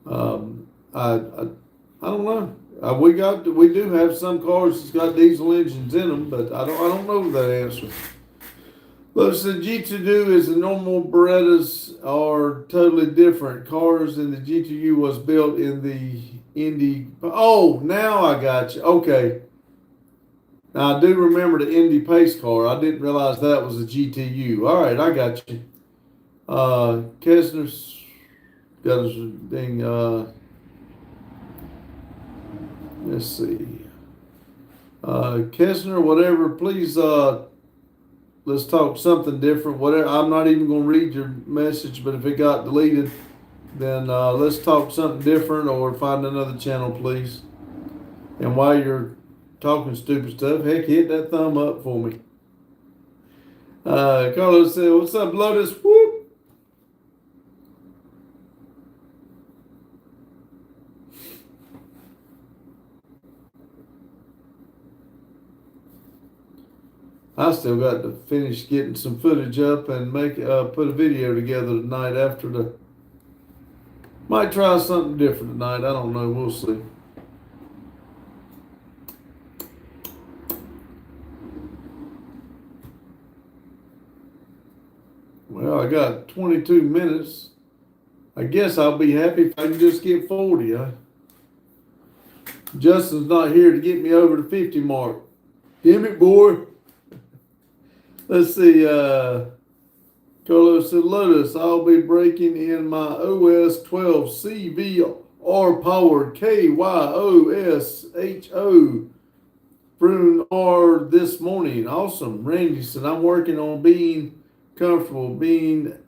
I don't know. We do have some cars that's got diesel engines in them, but I don't know that answer. Look, the G2 is the normal Berettas are totally different. Cars, and the G2U was built in the Indy. Oh, now I got you. Okay. Now I do remember the Indy Pace car. I didn't realize that was a GTU. All right, I got you. Kessner's got his thing. Let's see. Kessner, whatever, please let's talk something different. Whatever. I'm not even going to read your message, but if it got deleted, then let's talk something different or find another channel, please. And while you're talking stupid stuff, heck, hit that thumb up for me. Carlos said, what's up, Lotus? Whoop. I still got to finish getting some footage up and put a video together tonight after the. Might try something different tonight. I don't know. We'll see. Well, I got 22 minutes. I guess I'll be happy if I can just get 40. Justin's not here to get me over the 50 mark. Damn it, boy. Let's see. Carlos said, Lotus, I'll be breaking in my OS 12 CVR powered KYOSHO Prune R this morning. Awesome. Randy said, I'm working on being comfortable. Been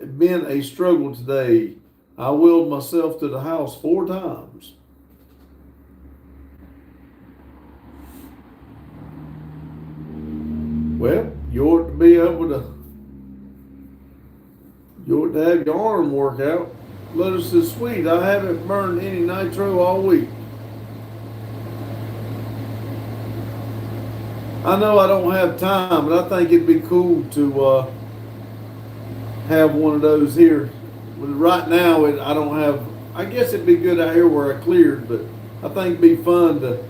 a struggle today. I willed myself to the house 4 times. Well, you ought to be able to. You ought to have your arm work out. Lotus is sweet. I haven't burned any nitro all week. I know I don't have time, but I think it'd be cool to have one of those here. But right now, I don't have. I guess it'd be good out here where I cleared, but I think it'd be fun to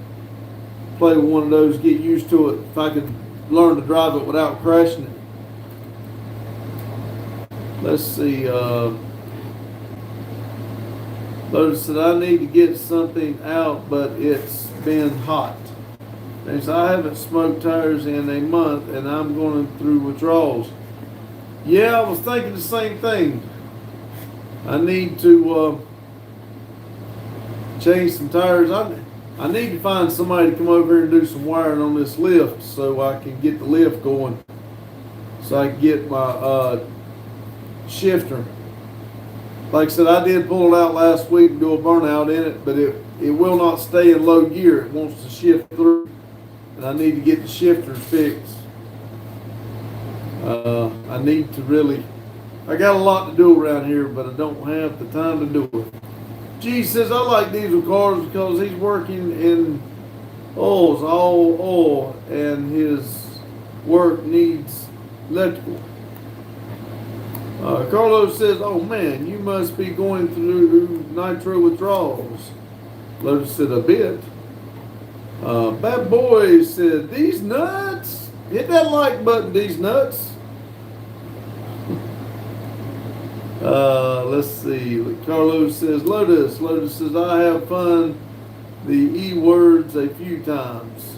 play with one of those, get used to it. If I could learn to drive it without crashing it. Let's see. Lotus said, I need to get something out, but it's been hot. They said, I haven't smoked tires in a month and I'm going through withdrawals. Yeah, I was thinking the same thing. I need to change some tires. I need to find somebody to come over here and do some wiring on this lift so I can get the lift going. So I can get my shifter. Like I said, I did pull it out last week and do a burnout in it, but it will not stay in low gear. It wants to shift through. And I need to get the shifter fixed. I need to really, I got a lot to do around here, but I don't have the time to do it. G says, I like diesel cars because he's working in all oil, and his work needs electrical. Carlos says, oh man, you must be going through nitro withdrawals. Lotus said, a bit. Bad Boy said, these nuts? Hit that like button, these nuts. Let's see. Carlos says, Lotus. Lotus says, I have fun the E words a few times.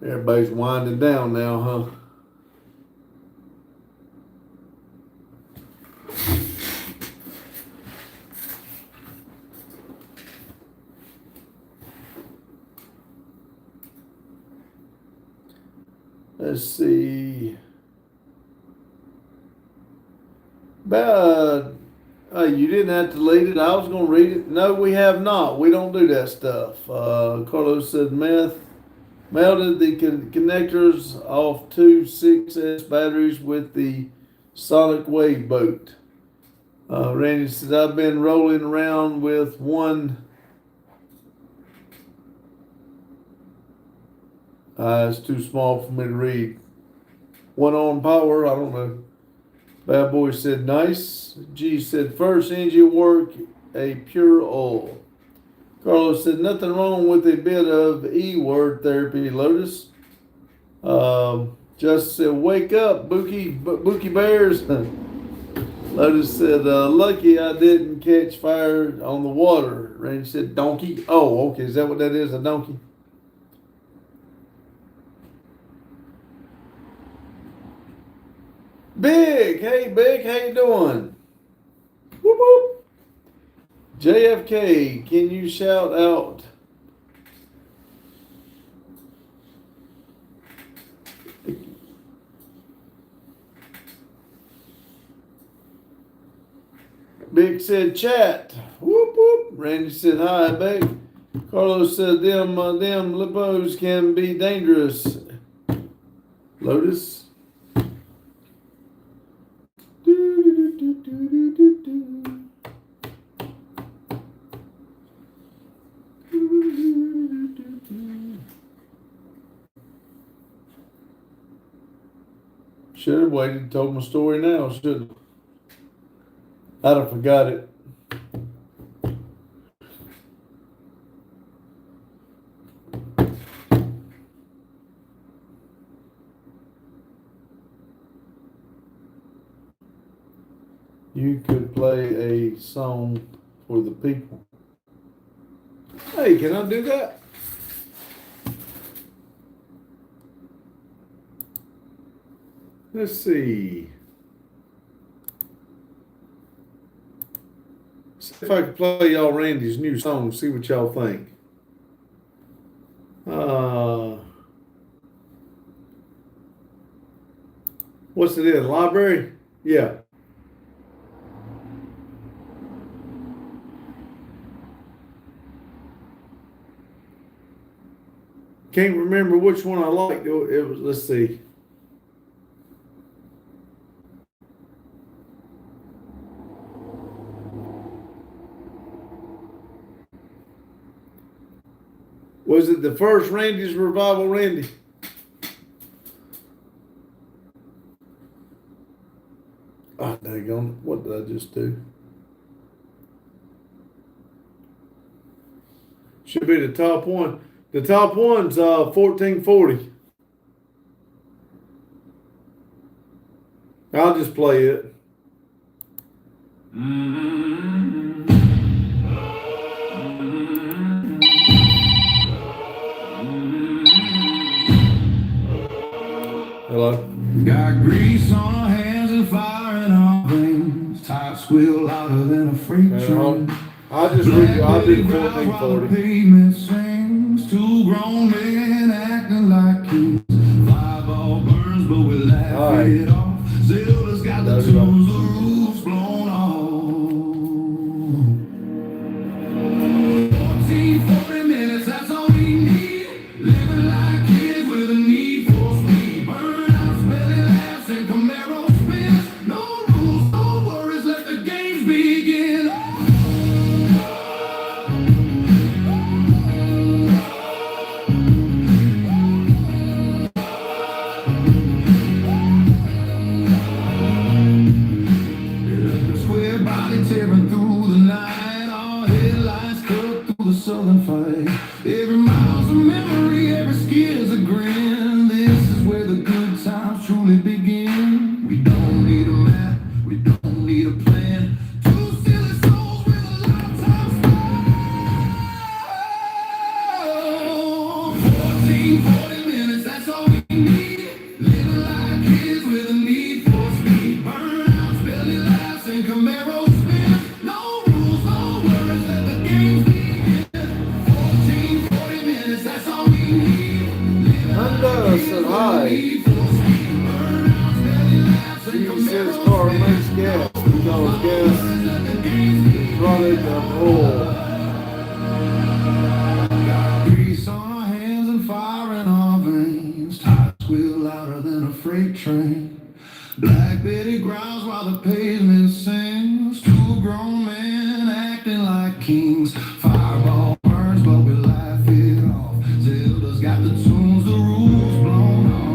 Everybody's winding down now, huh? Let's see. You didn't have to delete it. I was going to read it. No, we have not. We don't do that stuff. Carlos said meth. Melted the connectors off two 6S batteries with the Sonic Wave boat. Randy said, I've been rolling around with one. It's too small for me to read. One on power, I don't know. Bad Boy said, nice. G said, first engine work, a pure oil. Carlos said, nothing wrong with a bit of E-word therapy, Lotus. Just said, wake up, Bookie Bears. Lotus said, lucky I didn't catch fire on the water. Randy said, donkey. Oh, okay, is that what that is, a donkey? Big, hey Big, how you doing? Whoop whoop. JFK, can you shout out? Big said chat. Whoop whoop. Randy said hi, Big. Carlos said them lippos can be dangerous. Lotus. Should have waited and told my story now, shouldn't I? I'd have forgot it. You could play a song for the people. Hey, can I do that? Let's see. See if I can play y'all Randy's new song, see what y'all think. What's it in? Library? Yeah. can't remember which one I liked. It was, let's see. Was it the first Randy's Revival Randy? Oh, daggone. What did I just do? Should be the top one. The top one's 1440. I'll just play it. Hello? Got grease on our hands and fire in our veins. Top squeal louder than a freight train. I'll do 1440. Pavement sings. Two grown men acting like kings. Fireball burns, but we laugh it off. Zilda's got the tunes, the roof's blown off. 14, 40 minutes, that's all we need. Living like kids with a need for speed. Burnouts, belly laughs, and Camaro spins. No rules, no worries, let the games begin. Tearing through the night, our headlights cut through the southern fight. Every mile's a memory, every skid's a grin. This is where the good times truly begin. We don't need a map, we don't need a plan. Two silly souls with a lifetime span. 14, 40 minutes, that's all we need. Living like kids with a need for speed. Burnouts, belly laughs, and Camaro. Said hi. He says car makes gas because gas is running the roll. Got grease on our hands and fire in our veins. Tires squeal louder than a freight train. Black Betty growls while the pavement sings. Two grown men acting like kings. Fireball burns, but we laugh it off. Zilda's got the tunes, the rules blown off.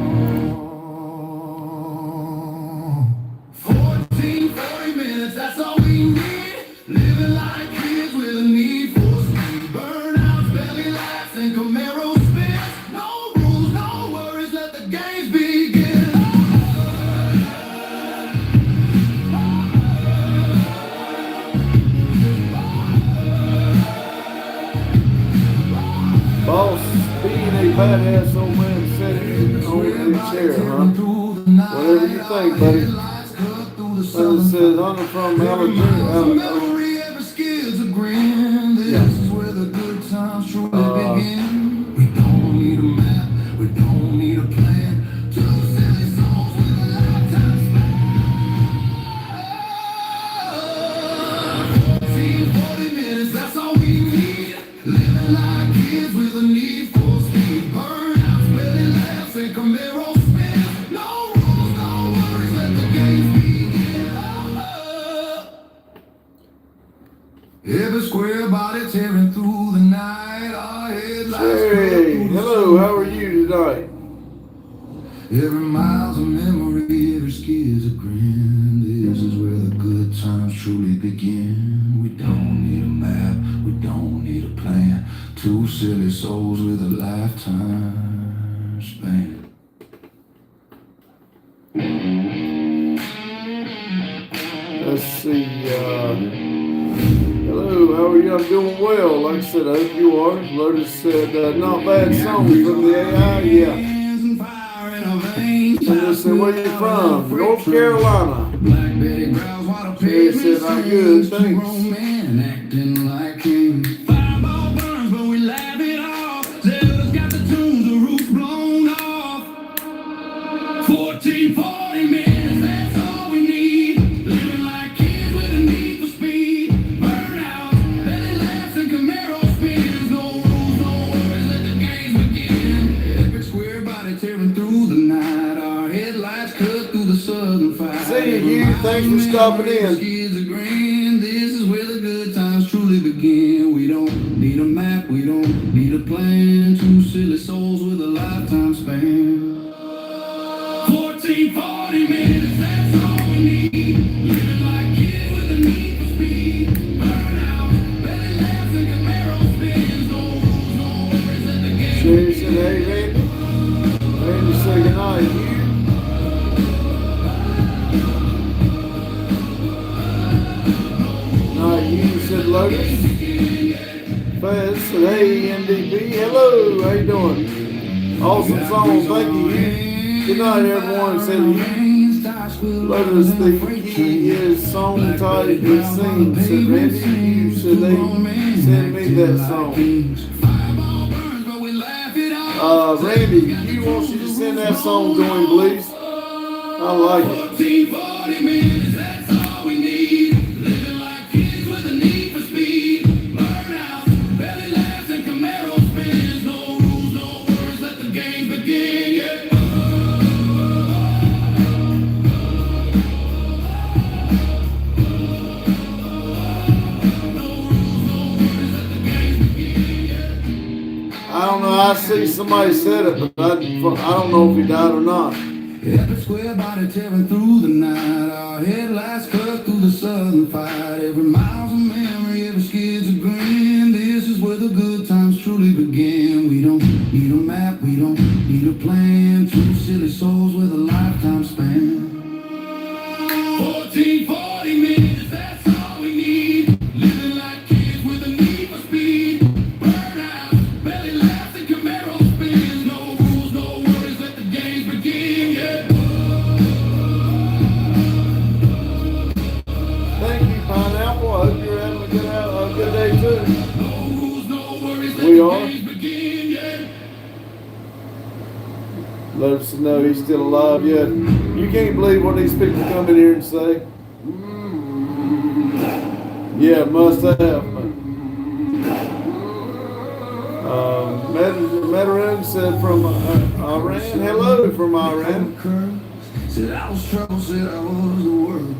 14, 40 minutes, that's all we need. Living like kids with a need for speed. Burnouts, belly laughs, and Camaro spins. No rules, no worries, let the games begin. Boss, being a badass old man sitting on the chair, huh? Whatever you think, buddy. Like I said, I'm from Alabama. This is where the good times truly begin. We don't need a map, we don't need a plan. Two silly souls with a lifetime span. 14, 40 minutes, that's all we need. Living like kids with a need for speed. Burnouts, belly laughs, and Camaro spins. No rules, no worries, let the games begin. Every square body tearing through the night. Our headlights Hey, hello, how are you tonight? every mile's a memory, every skid's a grin. This is where the good times truly begin. We don't need a map, we don't need a plan. Two silly souls with a lifetime span. Let's see, hello, how are you? I'm doing well. Like I said, I hope you are. Lotus said, not bad songs from the AI, yeah. And they said, where you from? North Carolina. Black Betty growls while the They said, pavement I'm good, sings. Two thanks. grown men acting like kings. Fireball burns, but we laugh it off. Zelda's got the tunes, the roof blown off. 14, 40 minutes, that's all we need. Living like kids with a need for speed. Burnouts, belly laughs, and Camaro spins. No rules, no worries, let the games begin. Thanks for stopping in. Kids are grand. This is where the good times truly begin. We don't need a map, we don't need a plan. Two silly souls with a lifetime span. 14, 40 minutes, that's all we need. Living like kids with a need for speed. Burn out, belly laughs and Camaro spins. No rules, no worries at the game. She said, hey, Randy. Randy said goodnight. You said Lotus. Fez said, hey, NDB. Hello, how you doing? Awesome song, thank you. Good night, everyone. Said Lotus, the key is song title it sings. Said Randy, you said they send me that song. Randy, you want you to send that song to him, please? I like it. I don't know, I see somebody said it, but I don't know if he died or not. Epic square body tearing through the night. Our headlights cut through the southern fight. Every mile's a memory, every skid's a grin. This is where the good times truly begin. We don't need a map, we don't need a plan. Two silly souls with a lifetime span. 14, 40 minutes, that's all we need. Living like kids with a need for speed. Burn out, belly laughs and Camaro spins. No rules, no worries, let the games begin. Yeah. Thank you, Pineapple. I hope you're having a good day too. No rules, no worries, We are. let the games begin. Yeah. Let us know he's still alive yet. You can't believe what these people come in here and say. Yeah, must have. Metaroon said from Iran. Hello from Iran. Said I was trouble, said I was the world.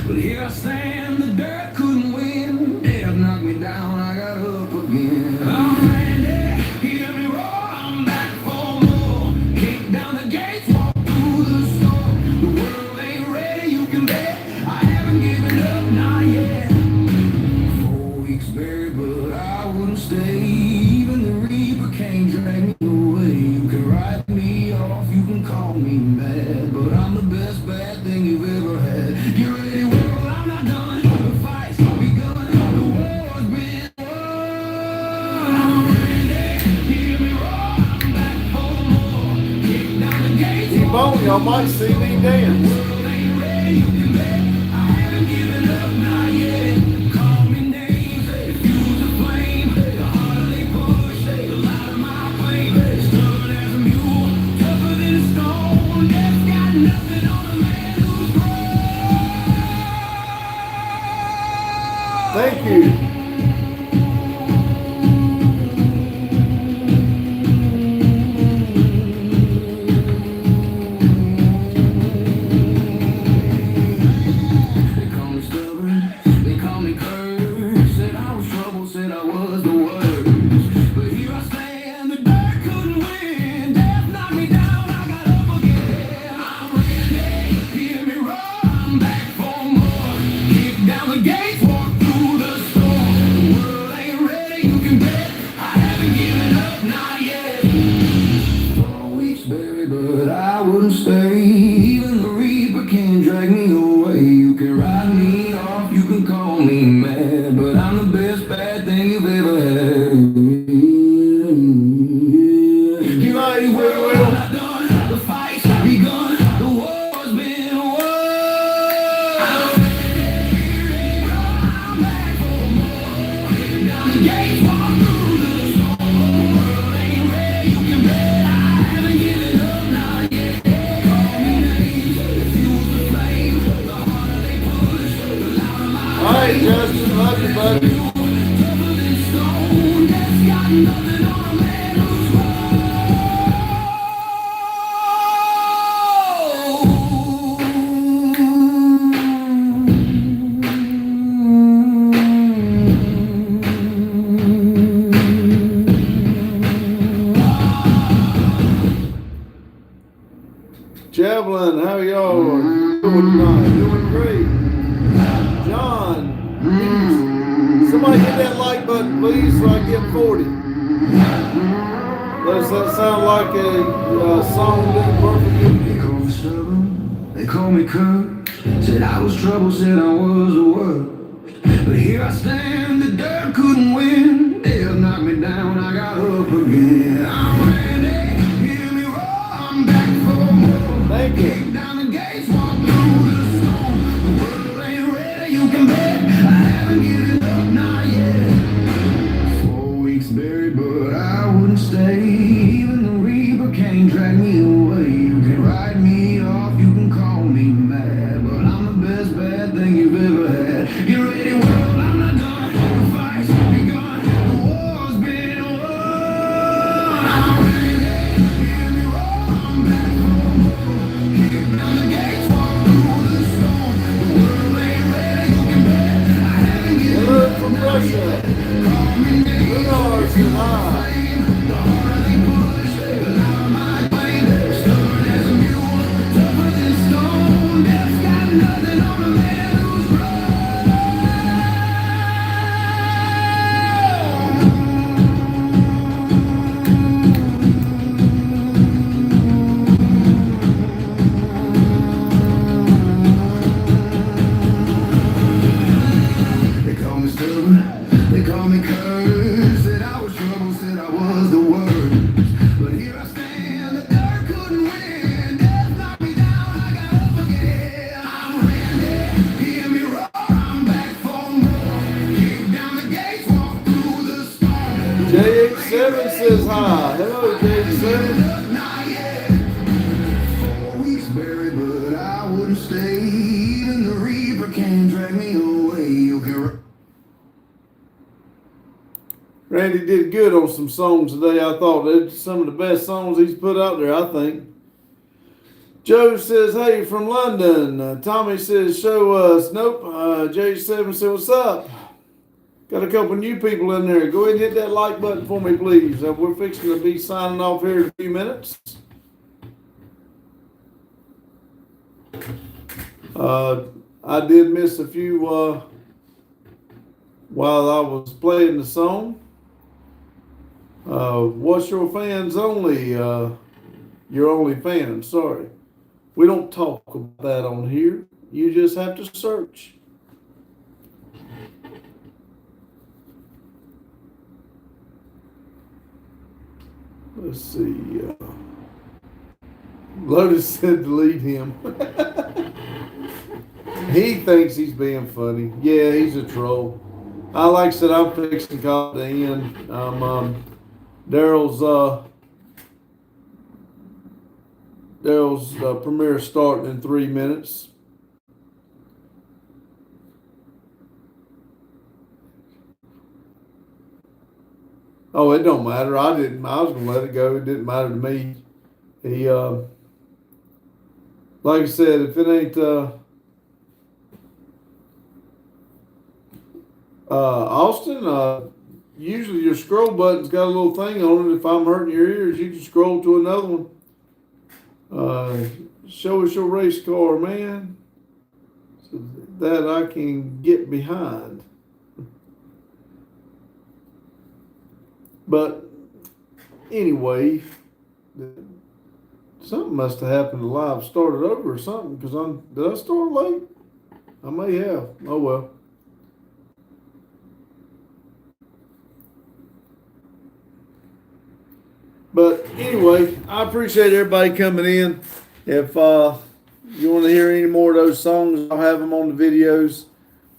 But here I stand, the dirt couldn't win. Death knocked me down, I got up again. I'm Randy, hear me roar, I'm back for more. Kick down the gates, walk through the storm. The world ain't ready, you can bet. I haven't given up, not yet. 4 weeks buried, but I wouldn't stay. Even the reaper can't drag me away. You can write me off, you can call me mad, but I'm the best bad thing you've ever had. Get ready, world, I'm not done. The fight's begun, the war's been won. I'm ready, hear me roar, I'm back for more. Kick down the gates, Keep on, y'all might see me dance. world ain't ready, you can bet. I haven't given up, not yet. Call me names, fuse the flame. The harder they push, the louder my flame. Stubborn as a mule, tougher than a stone. Death's got nothing on a man who's grown. Thank you. They call me stubborn, they call me cursed. Said I was trouble, said I was the worst. But here I stand, the dirt couldn't win. Death knocked me down, I got up again. I'm ready, hear me roar, I'm back for more. Kick down the gates, walk through the storm. The world ain't ready, you can bet. I haven't given up, not yet. 4 weeks buried, but I wouldn't stay. Even the reaper can't drag me away. You can write me off, you can call me mad, but I'm the best bad thing you've ever had. Get ready, world, I'm not done. The fight's begun, the war's been won. I'm ready, I'm back for more. Kick down the gates, walk through the storm. The world ain't ready, you can bet. I haven't given up, not yet. Call me names, fuse the flame. The harder they push, the louder my All right, Justin, love you, buddy. tougher than stone. Death's got nothing on a man who's grown. Somebody hit that like button, please, so I get 40. Does that sound like a song that perfect? They call me stubborn, they call me cursed. Said I was trouble, said I was the worst. But here I stand, the dirt couldn't win. They'll knock me down, I got up again. I'm ready, hear me roar, I'm back for more. Thank you. Kick down the gates, walk through the storm. The world ain't ready, you can bet. I haven't given up, not yet. 4 weeks buried, but I wouldn't stay. Even the reaper can't drag me away. You can write me off, you can call me mad, but I'm the best bad thing you've ever had. Get ready, world, I'm not done. The fight's begun, the war's been won. I'm ready, hear me roar, I'm back for more. Kick down the gates, walk through the storm. The world ain't ready, you can bet. I haven't given Hello up, from not Russia. yet. Call me names, Lunars if you and wanna hi. flame. The harder they push, the louder my claim. Stubborn as a mule, tougher than stone. Death's got nothing on a man who's grown. They call me stubborn, they call me cursed. Said I was trouble, said I was the worst. But here I stand, the dirt couldn't win. Death knocked me down, I got up again. I'm ready, hear me roar, I'm back for more. Kick down the gates, walk through the storm. JH7 says hi. Hello, JH7. Not yet. 4 weeks buried, but I wouldn't stay. Even the reaper can't drag me away. You can. Randy did good on some songs today. I thought that's some of the best songs he's put out there, I think. Joe says, hey, from London. Tommy says, show us. Nope. J7 says, what's up? Got a couple new people in there. Go ahead and hit that like button for me, please. We're fixing to be signing off here in a few minutes. I did miss a few while I was playing the song. What's your fans only? Your only fans, sorry. We don't talk about that on here. You just have to search. Let's see. Lotus said delete him. He thinks he's being funny. Yeah, he's a troll. Like I said, I'm fixing to call it the end. Daryl's premiere starting in 3 minutes. Oh, it don't matter. I was gonna let it go. It didn't matter to me. He, like I said, if it ain't Austin, usually your scroll button's got a little thing on it. If I'm hurting your ears, you can scroll to another one. Show us your race car, man, so that I can get behind. But anyway, something must have happened to live started over or something, because did I start late? I may have. Oh well. But anyway, I appreciate everybody coming in. If you want to hear any more of those songs, I'll have them on the videos.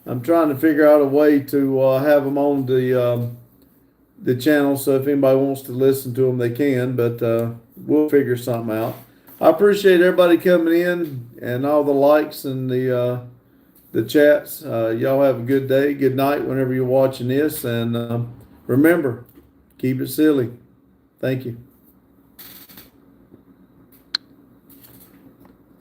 I'm trying to figure out a way to have them on the channel, so if anybody wants to listen to them, they can. But we'll figure something out. I appreciate everybody coming in and all the likes and the chats. Y'all have a good day, good night whenever you're watching this, and remember, keep it silly. Thank you.